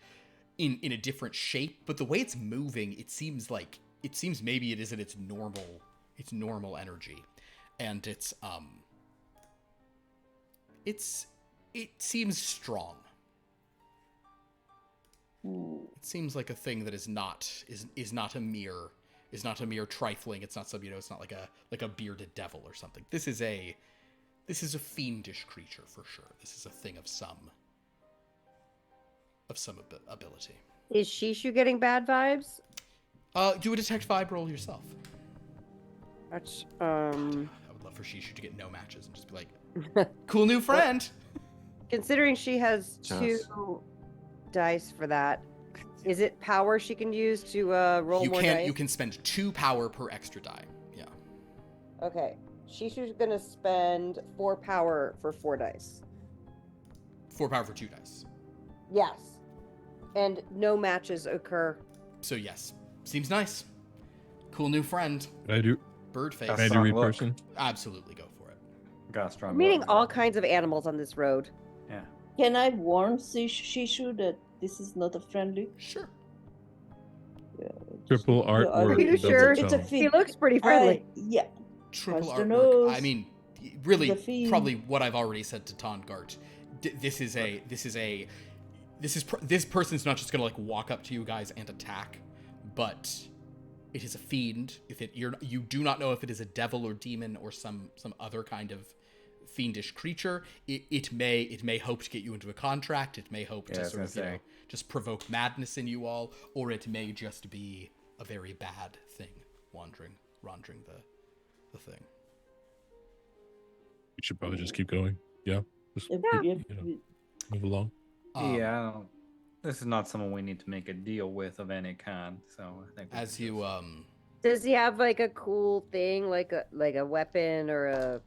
in a different shape. But the way it's moving, it seems maybe it isn't its normal energy, and it seems strong. It seems like a thing that is not a mere trifling. It's not some it's not like a bearded devil or something. This is a fiendish creature for sure. This is a thing of some ability. Is Shishu getting bad vibes? Do a detect vibe roll yourself. That's I would love for Shishu to get no matches and just be like, cool new friend. Considering she has Just- 2 dice for that, is it power she can use to roll more dice? You can spend 2 power per extra die. Yeah. Okay. Shishu's gonna spend 4 power for 4 dice. 4 power for 2 dice. Yes. And no matches occur. So yes, seems nice. Cool new friend. Can I do Birdface. That's can I do strong read look. person? Absolutely go for it. Got a strong. We're meeting look. all kinds of animals on this road. Yeah. Can I warn Shishu that this is not a friendly? Sure. Triple art Yeah, or Are you double sure? It's a tone? He fiend. looks pretty friendly. Yeah. Triple Trust the artwork. nose. I mean, really, The fiend. probably what I've already said to Tongart. This person's not just gonna like walk up to you guys and attack, but it is a fiend. You do not know if it is a devil or demon or some other kind of fiendish creature. It may hope to get you into a contract. It may hope to sort of just provoke madness in you all, or it may just be a very bad thing wandering the thing. We should probably just keep going. Yeah. Just move along. Yeah. I don't- This is not someone we need to make a deal with of any kind. So I think we As can you just- Does he have like a cool thing, like a weapon or a?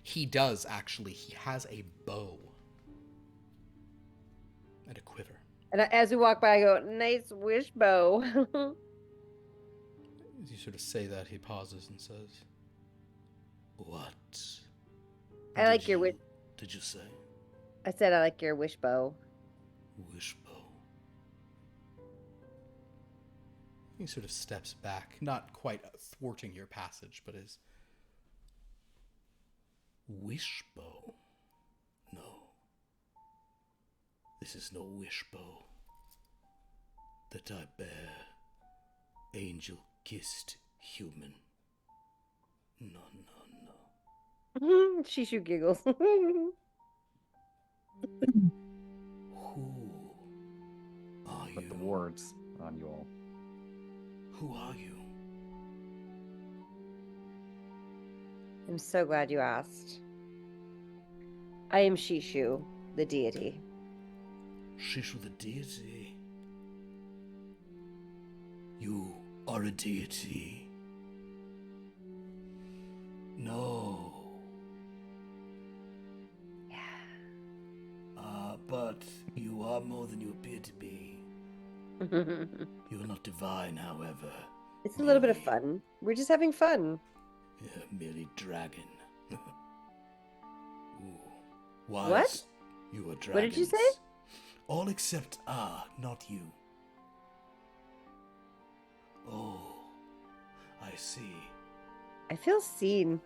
he does actually. He has a bow and a quiver. And as we walk by, I go, "Nice wish bow." As you sort of say that, he pauses and says, "What? I like your wish. Did you say I said I like your wish bow. wishbow?" He sort of steps back, not quite thwarting your passage, but is wishbow. No, this is no wishbow that I bear. Angel-kissed human. No. Shishu giggles. Who are put you? the wards on you all. Who are you? I'm so glad you asked. I am Shishu, the deity. Shishu the deity. You are a deity. No. Yeah. But you are more than you appear to be. You are not divine, however. It's a little bit of Merely- fun. We're just having fun. Yeah, merely dragon. Ooh. Wise. What? You are dragons. What did you say? All except not you. Oh, I see. I feel seen.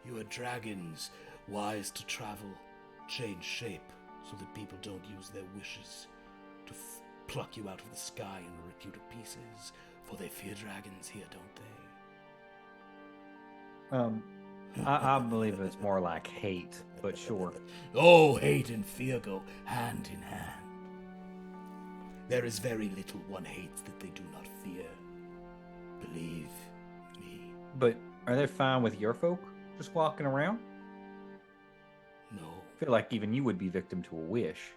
You are dragons, wise to travel, change shape, so that people don't use their wishes to pluck you out of the sky and rip you to pieces, for they fear dragons here, don't they? I believe it's more like hate, but sure. Oh, hate and fear go hand in hand. There is very little one hates that they do not fear. Believe me. But are they fine with your folk just walking around? No, feel like even you would be victim to a wish.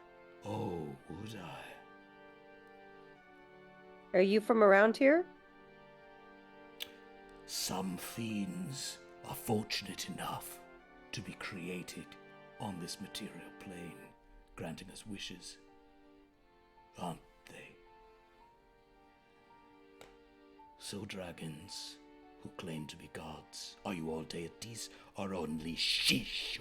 Oh, would I? Are you from around here? Some fiends are fortunate enough to be created on this material plane, granting us wishes. Aren't they? So dragons who claim to be gods, are you all deities or only Shishu?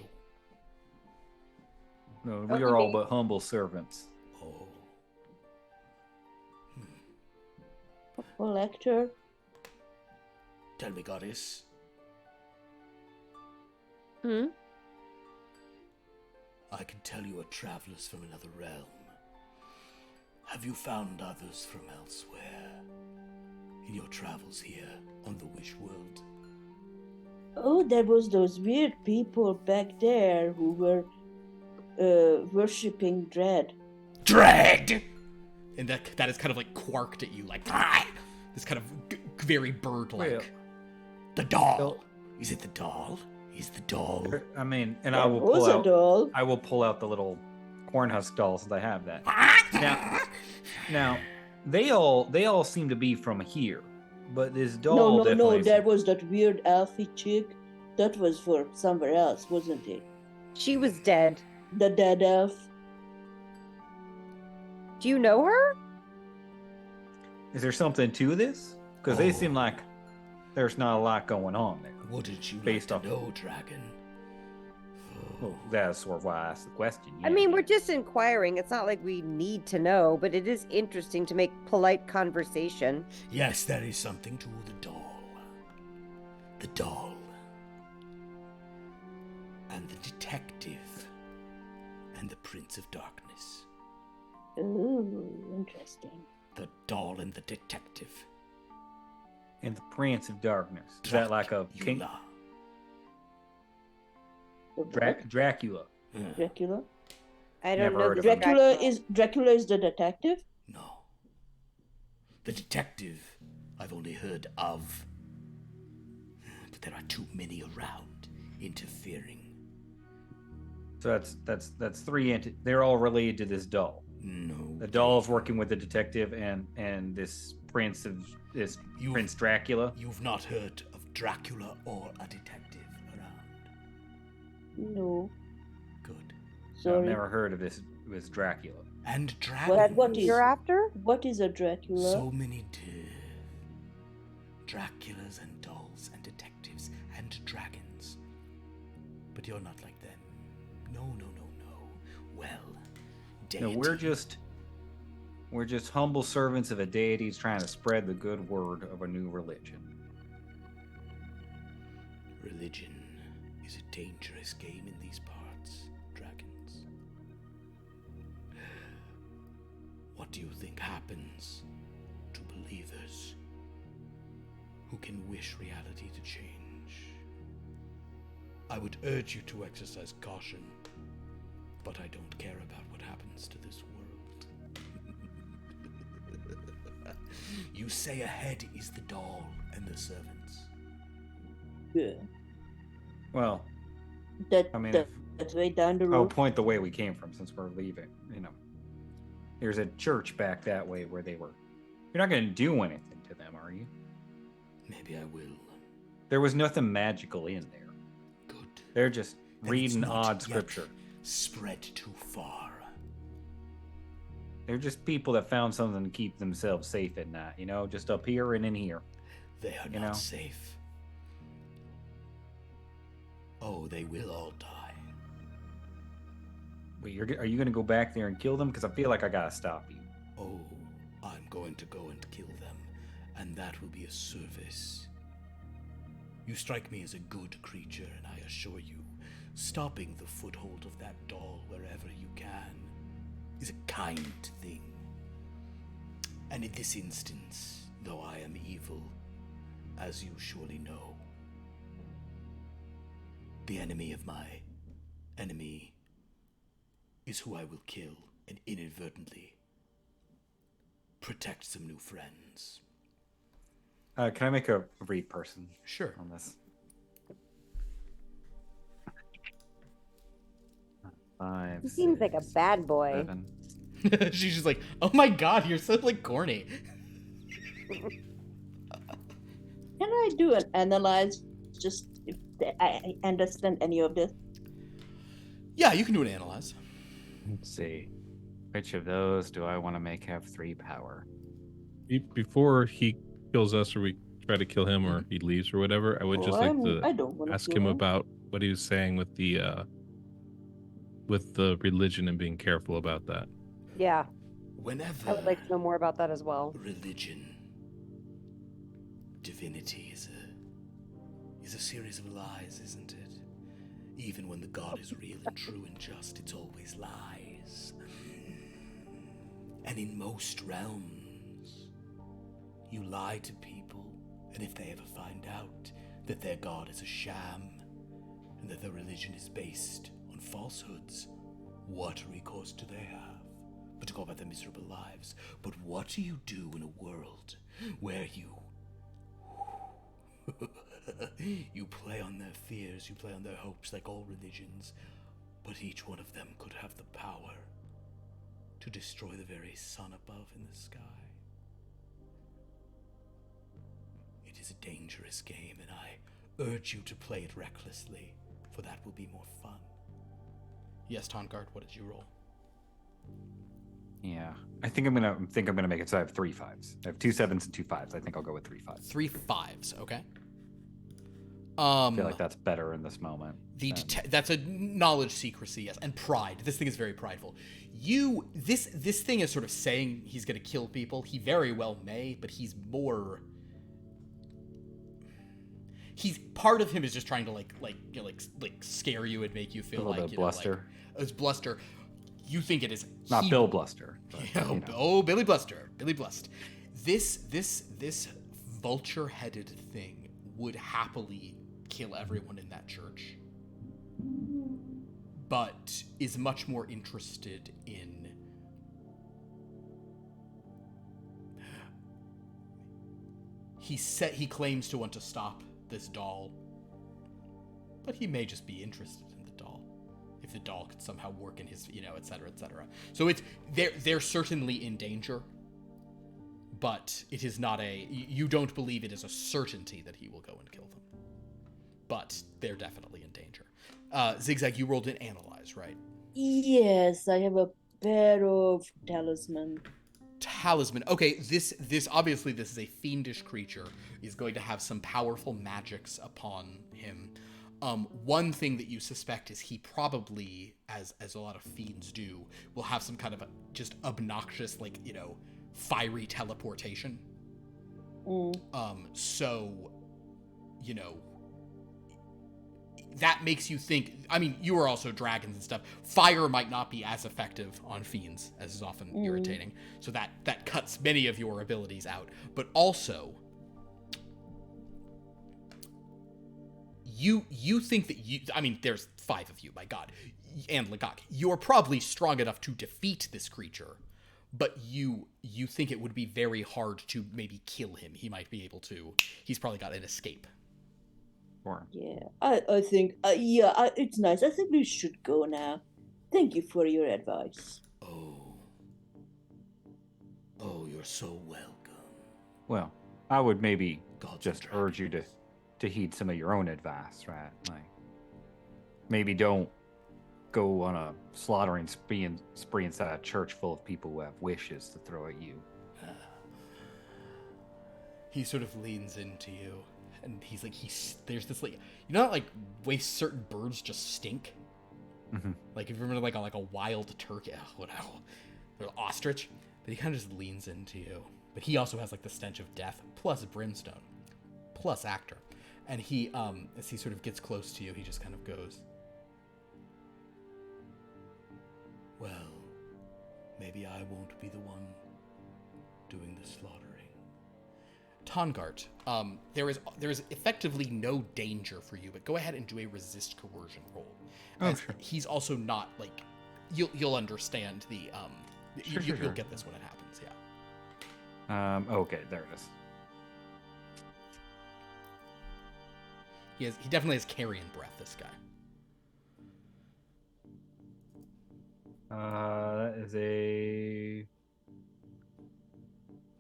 No, we are all but humble servants. Oh. Collector. Tell me, goddess. Hmm? I can tell you are travelers from another realm. Have you found others from elsewhere in your travels here on the Wish World? Oh, there was those weird people back there who were worshipping Dread. Dread! And that is kind of like quarked at you, like this kind of very bird-like. Well, the doll. Is it the doll? Is the doll? I mean, and There I will was pull a out. doll. I will pull out the little cornhusk doll since I have that. Now, they all seem to be from here, but this doll No, definitely. there was that weird elfie chick. That was for somewhere else, wasn't it? She was dead. The dead elf. Do you know her? Is there something to this? Because they seem like there's not a lot going on there. Wouldn't you Based like off- to know, dragon? Well, that's sort of why I asked the question. I mean, we're just inquiring. It's not like we need to know, but it is interesting to make polite conversation. Yes, there is something to the doll. The doll. And the detective. And the Prince of Darkness. Ooh, interesting. The doll and the detective. And the Prince of Darkness. Is that like a king? Dracula. The what? Dracula. Dracula. I don't Never know. heard this of him. Dracula is the detective. No. The detective I've only heard of. But there are too many around interfering. So that's three. They're all related to this doll. No. The doll's working with the detective and this Prince Dracula. You've not heard of Dracula or a detective around. No, Good. sorry. I've never heard of this Dracula. And dragons. What- what is- You're after? What is a Dracula? So many Draculas and dolls and detectives and dragons. But you're not like them. No. Well, deity. No, we're just humble servants of a deity who's trying to spread the good word of a new religion. Religion is a dangerous game in these parts, dragons. What do you think happens to believers who can wish reality to change? I would urge you to exercise caution, but I don't care about what happens to this world. You say ahead is the doll and the servants. Yeah. Well, That, I mean, that's way down the I'll road. point the way we came from since we're leaving. There's a church back that way where they were. You're not going to do anything to them, are you? Maybe I will. There was nothing magical in there. Good. They're just Then it's reading not odd yet scripture. Spread too far. They're just people that found something to keep themselves safe at night, just up here and in here. They are You not know? safe. Oh, they will all die. Wait, are you going to go back there and kill them? Because I feel like I got to stop you. Oh, I'm going to go and kill them, and that will be a service. You strike me as a good creature, and I assure you, stopping the foothold of that doll wherever you can is a kind thing. And in this instance, though I am evil, as you surely know, the enemy of my enemy is who I will kill and inadvertently protect some new friends. Can I make a read person Sure. on this? He seems like a bad boy. 7. She's just like, oh my god, you're so like corny. Can I do an analyze just if I understand any of this? Yeah, you can do an analyze. Let's see. Which of those do I want to make have 3 power? Before he kills us or we try to kill him or he leaves or whatever, I would just like I don't want to to ask kill him about what he was saying with the religion and being careful about that. Yeah, Whenever I would like to know more about that as well. religion, divinity is a series of lies, isn't it? Even when the God is real and true and just, it's always lies. And in most realms, you lie to people, and if they ever find out that their God is a sham, and that their religion is based on falsehoods, what recourse do they have but to go about their miserable lives? But what do you do in a world where you you play on their fears, you play on their hopes like all religions, but each one of them could have the power to destroy the very sun above in the sky? It is a dangerous game, and I urge you to play it recklessly, for that will be more fun. Yes, Tongard, what did you roll? Yeah, I think I'm gonna make it so I have 3 5s. I have 2 7s and 2 5s. I think I'll go with 3 5s. 3 5s, okay. I feel like that's better in this moment. That's a knowledge secrecy, yes, and pride. This thing is very prideful. This thing is sort of saying he's gonna kill people. He very well may, but he's part of him is just trying to like scare you and make you feel a little like bit bluster. It's bluster. You think it is Not Bill Bluster. But, Oh, Billy Bluster. Billy Blust. This vulture-headed thing would happily kill everyone in that church, but is much more interested in he claims to want to stop this doll, but he may just be interested in the doll. If the doll could somehow work in his, et cetera, et cetera. So they're certainly in danger, but it is not you don't believe it is a certainty that he will go and kill them. But they're definitely in danger. XigXag, you rolled an analyze, right? Yes, I have a pair of talisman. Talisman. Okay, this obviously this is a fiendish creature. He's going to have some powerful magics upon him. One thing that you suspect is he probably, as a lot of fiends do, will have some kind of just obnoxious, fiery teleportation. So, that makes you think, you are also dragons and stuff. Fire might not be as effective on fiends, as is often irritating. So that cuts many of your abilities out. But also, you think that there's 5 of you, my god, and Lagak. You're probably strong enough to defeat this creature, but you think it would be very hard to maybe kill him. He might be able to. He's probably got an escape. Or Yeah, I think, it's nice. I think we should go now. Thank you for your advice. Oh, you're so welcome. well, I would maybe Gods just and urge you to heed some of your own advice, right? Like, maybe don't go on a slaughtering spree inside a church full of people who have wishes to throw at you. He sort of leans into you, and he's like, there's this way certain birds just stink. Mm-hmm. Like if you remember like a wild turkey, whatever, or ostrich. But he kind of just leans into you. But he also has like the stench of death plus brimstone, plus actor. And he, as he sort of gets close to you, he just kind of goes, well, maybe I won't be the one doing the slaughtering. Tongart, there is effectively no danger for you, but go ahead and do a resist coercion roll. Oh, sure. He's also not like, you'll understand the, Sure. You'll get this when it happens, yeah. Okay, there it is. He definitely has carrion breath, this guy. That is a.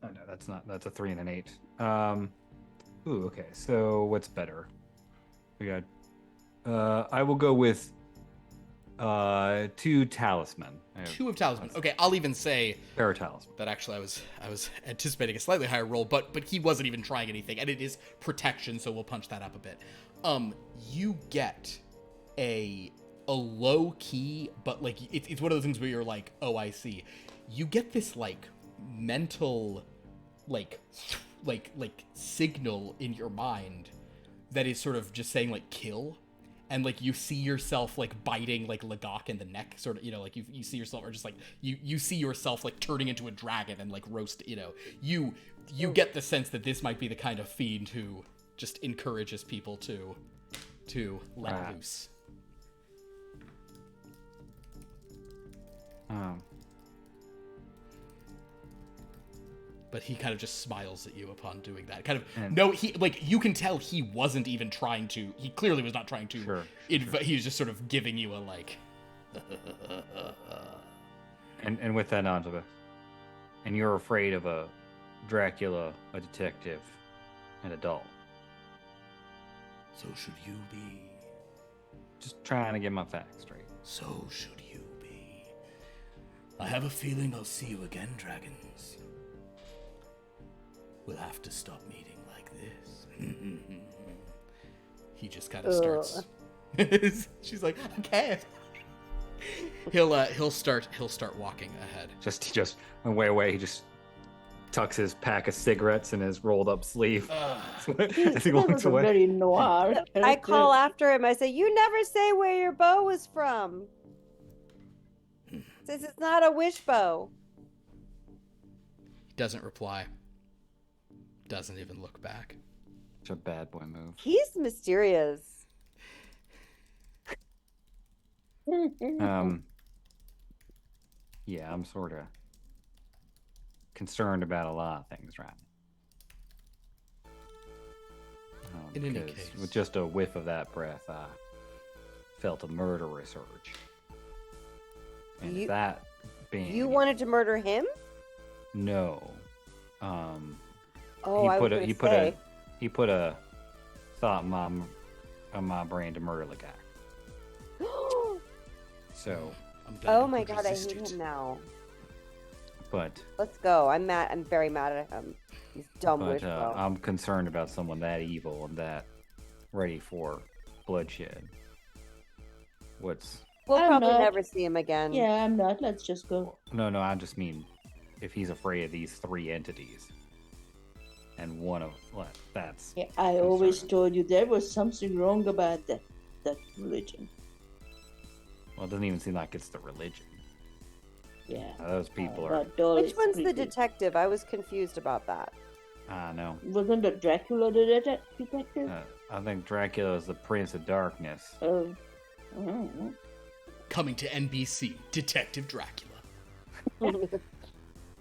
Oh no, that's not. That's a 3 and an 8. Ooh, okay. So what's better? We got. I will go with 2 talisman. 2 of talisman. Okay, I'll even say Paratalisman. that actually I was anticipating a slightly higher roll, but he wasn't even trying anything, and it is protection, so we'll punch that up a bit. You get a low key, but like it's one of those things where you're like, oh, I see. You get this like mental like signal in your mind that is sort of just saying like kill, and like you see yourself like biting like Lagok in the neck, sort of, you know, like you see yourself, or just like you see yourself like turning into a dragon and like roast, you know, you get the sense that this might be the kind of fiend who just encourages people to let loose. But he kind of just smiles at you upon doing that. He like, you can tell he wasn't even trying to. He clearly was not trying to. Sure. He was just sort of giving you a like. And with that, Angela, and you're afraid of a Dracula, a detective, and a doll. So should you be. Just trying to get my facts straight. So should you be. I have a feeling I'll see you again, dragons. We'll have to stop meeting like this. He just kind of starts. She's like, okay. He'll start walking ahead. He just away. He just tucks his pack of cigarettes in his rolled up sleeve. As he walks away. Very noir. I call after him. I say, "You never say where your bow was from." Says it's not a wish bow. He doesn't reply. Doesn't even look back. It's a bad boy move. He's mysterious. Yeah, I'm sort of concerned about a lot of things right now. In any Because case, with just a whiff of that breath, I felt a murderous urge. And that being... You wanted to murder him? No. He put a thought in my brain to murder the guy. So. Oh my god, I hate him now. But. Let's go. I'm mad. I'm very mad at him. He's dumb wish bow. I'm concerned about someone that evil and that ready for bloodshed. We'll probably never see him again. Yeah, I'm not. Let's just go. No, I just mean if he's afraid of these 3 entities. And one of that's. Yeah, I always told you there was something wrong about that religion. Well, it doesn't even seem like it's the religion. Yeah. Those people are. Which one's the detective? I was confused about that. I know. Wasn't the Dracula the detective? I think Dracula is the Prince of Darkness. Oh. Coming to NBC, Detective Dracula.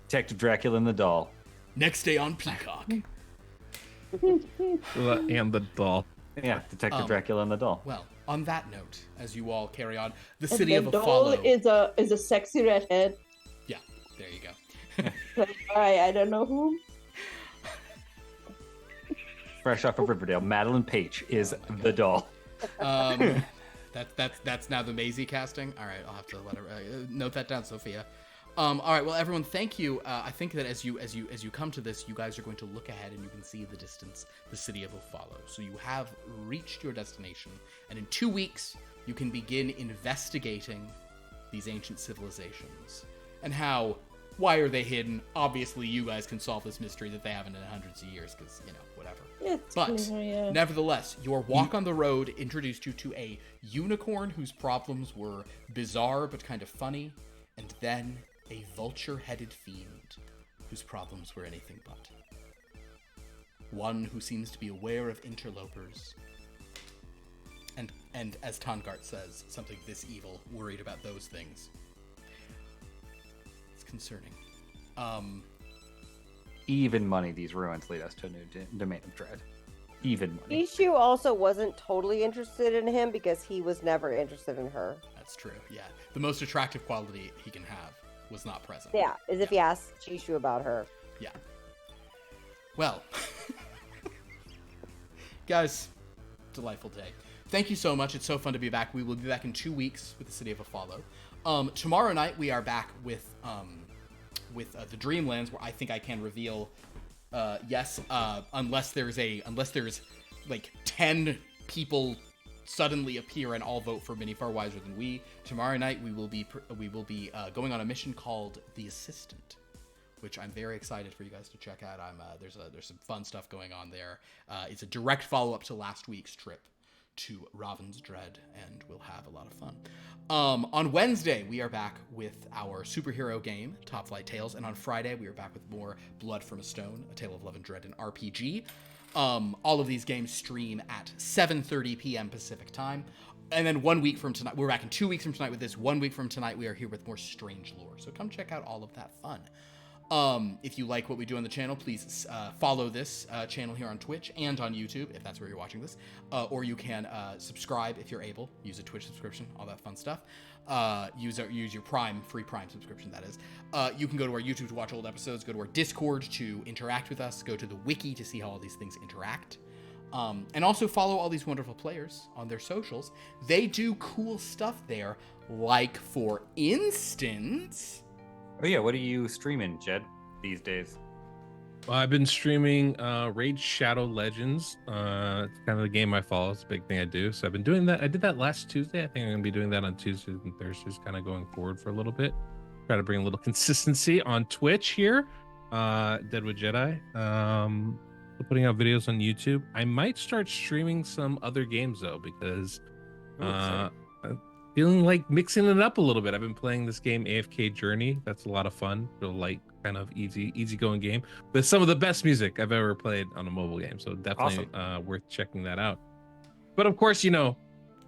Detective Dracula and the doll. Next day on Peacock. And the doll. Yeah, Detective Dracula and the doll. Well, on that note, as you all carry on, the city of Follow is a sexy redhead. Yeah, there you go. I don't know whom. Fresh off of Riverdale, Madeline Page is the doll. That's now the Maisie casting. All right, I'll have to let her note that down, Sophia. All right, well, everyone, thank you. I think that as you come to this, you guys are going to look ahead and you can see the distance, the city of Follow. So you have reached your destination, and in 2 weeks, you can begin investigating these ancient civilizations and why are they hidden? Obviously, you guys can solve this mystery that they haven't in hundreds of years, because, you know, whatever. Yeah, but nevertheless, your walk on the road introduced you to a unicorn whose problems were bizarre but kind of funny, and then a vulture-headed fiend whose problems were anything but. One who seems to be aware of interlopers, and as Tongart says, something this evil, worried about those things. It's concerning. Even money, these ruins lead us to a new domain of dread. Even money. Ishu also wasn't totally interested in him because he was never interested in her. It's true. Yeah, the most attractive quality he can have was not present. Yeah, as if he asked Chishu about her. Yeah. Well, guys, delightful day. Thank you so much. It's so fun to be back. We will be back in 2 weeks with the City of a Follow. Tomorrow night we are back with the Dreamlands, where I think I can reveal. Unless there's like 10 people suddenly appear and all vote for Mini Far Wiser Than We. Tomorrow night we will be going on a mission called The Assistant, which I'm very excited for you guys to check out. There's some fun stuff going on there. It's a direct follow-up to last week's trip to Raven's Dread, and we'll have a lot of fun. On Wednesday, we are back with our superhero game, Top Flight Tales, and on Friday, we are back with more Blood from a Stone, A Tale of Love and Dread, and RPG. All of these games stream at 7:30 p.m. Pacific time. And then 1 week from tonight, we're back in 2 weeks from tonight with this. 1 week from tonight, we are here with more Strange Lore. So come check out all of that fun. If you like what we do on the channel, please follow this channel here on Twitch and on YouTube, if that's where you're watching this. Or you can subscribe if you're able. Use a Twitch subscription, all that fun stuff. Use your free Prime subscription, that is. You can go to our YouTube to watch old episodes, go to our Discord to interact with us, go to the wiki to see how all these things interact. And also follow all these wonderful players on their socials. They do cool stuff there, like, for instance... Oh yeah, what are you streaming, Jed, these days? Well, I've been streaming Raid Shadow Legends. It's kind of the game I follow. It's a big thing I do. So I've been doing that. I did that last Tuesday. I think I'm going to be doing that on Tuesdays and Thursdays, kind of going forward for a little bit. Try to bring a little consistency on Twitch here. Deadwood Jedi. Putting out videos on YouTube. I might start streaming some other games, though, because feeling like mixing it up a little bit. I've been playing this game AFK Journey. That's a lot of fun. Real light, kind of easy-going game with some of the best music I've ever played on a mobile game. So definitely worth checking that out. But of course,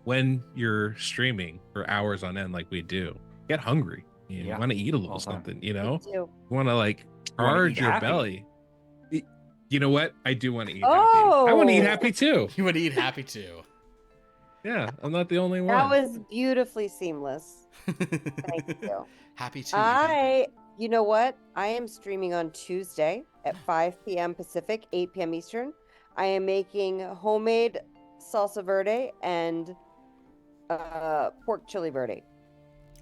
when you're streaming for hours on end like we do, get hungry. You want to eat a little something, You want to charge your belly. You know what? I do want to eat happy. I want to eat happy too. You want to eat happy too. Yeah, I'm not the only one. That was beautifully seamless. Thank you. Happy to. You know what? I am streaming on Tuesday at 5 p.m. Pacific, 8 p.m. Eastern. I am making homemade salsa verde and pork chili verde.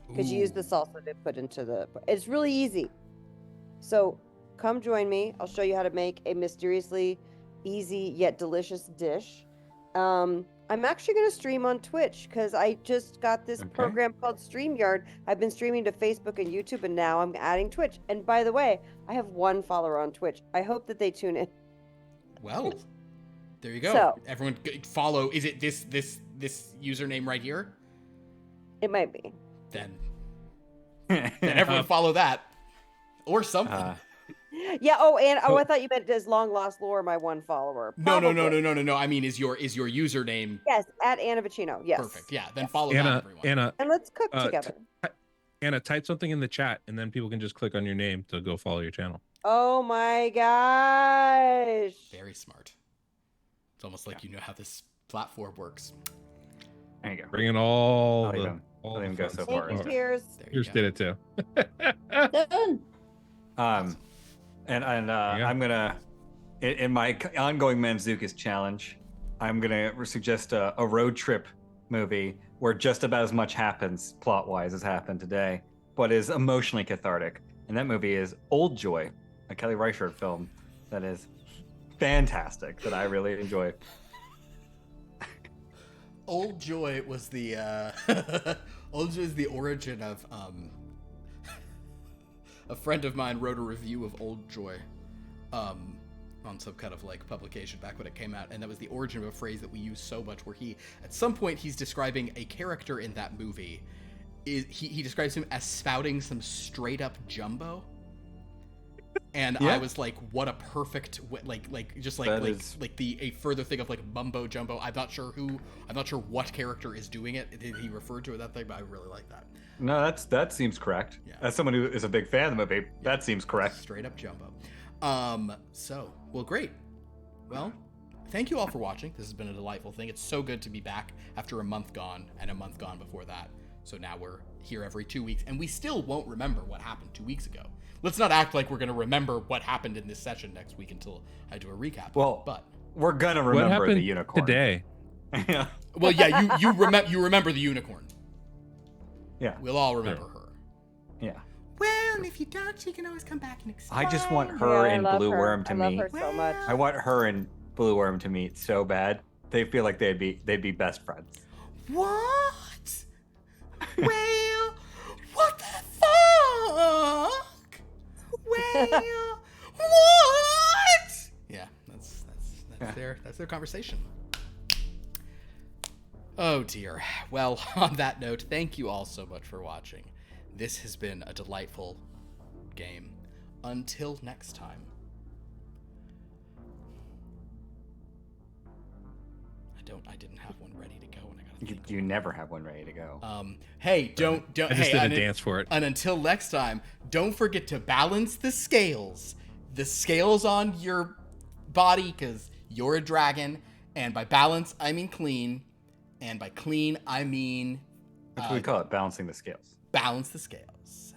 Because you use the salsa to put into the... It's really easy. So come join me. I'll show you how to make a mysteriously easy yet delicious dish. I'm actually going to stream on Twitch because I just got this program called StreamYard. I've been streaming to Facebook and YouTube, and now I'm adding Twitch. And by the way, I have 1 follower on Twitch. I hope that they tune in. Well, there you go. So, everyone follow. Is it this username right here? It might be. Then everyone follow that or something. Yeah. I thought you meant as long lost lore, my 1 follower. Probably. No. I mean, is your username? Yes, at Anna Vicino. Yes. Perfect. Yeah. Then follow that, everyone. Anna, and let's cook together. Anna, type something in the chat, and then people can just click on your name to go follow your channel. Oh my gosh! Very smart. It's almost like you know how this platform works. There you go. Bringing all I'll the. even go so far. Cheers. Yours did it too. Done. And I'm gonna, in my ongoing Manzukis challenge, I'm gonna suggest a road trip movie where just about as much happens plot-wise as happened today, but is emotionally cathartic. And that movie is Old Joy, a Kelly Reichardt film that is fantastic, that I really enjoy. Old Joy was the Old Joy is the origin of a friend of mine wrote a review of Old Joy on some kind of publication back when it came out, and that was the origin of a phrase that we use so much, where at some point he's describing a character in that movie. He describes him as spouting some straight up jumbo. And I was like, what a perfect a further thing of mumbo jumbo. I'm not sure what character is doing it. He referred to it that thing, but I really like that. No, that seems correct. Yeah. As someone who is a big fan of the movie, that seems correct. Straight up jumbo. Well, great. Well, thank you all for watching. This has been a delightful thing. It's so good to be back after a month gone and a month gone before that. So now we're here every 2 weeks, and we still won't remember what happened 2 weeks ago. Let's not act like we're going to remember what happened in this session next week until I do a recap. Well, but we're gonna What remember happened the unicorn today? Yeah. well, yeah, you remember the unicorn. Yeah. We'll all remember her. Yeah. Well, if you don't, she can always come back and explain. I just want her Yeah, I and love Blue her. Worm to I love meet. her so much. I want her and Blue Worm to meet so bad. They feel like they'd be best friends. What? Well, what the fuck? Well, what? Yeah, that's their conversation. Oh dear. Well, on that note, thank you all so much for watching. This has been a delightful game. Until next time. I didn't have one ready to go, and I gotta think. You never have one ready to go. Hey, don't. I just did a dance for it. And until next time, don't forget to balance the scales. The scales on your body, because you're a dragon. And by balance, I mean clean. And by clean, I mean... That's what we call it, balancing the scales. Balance the scales.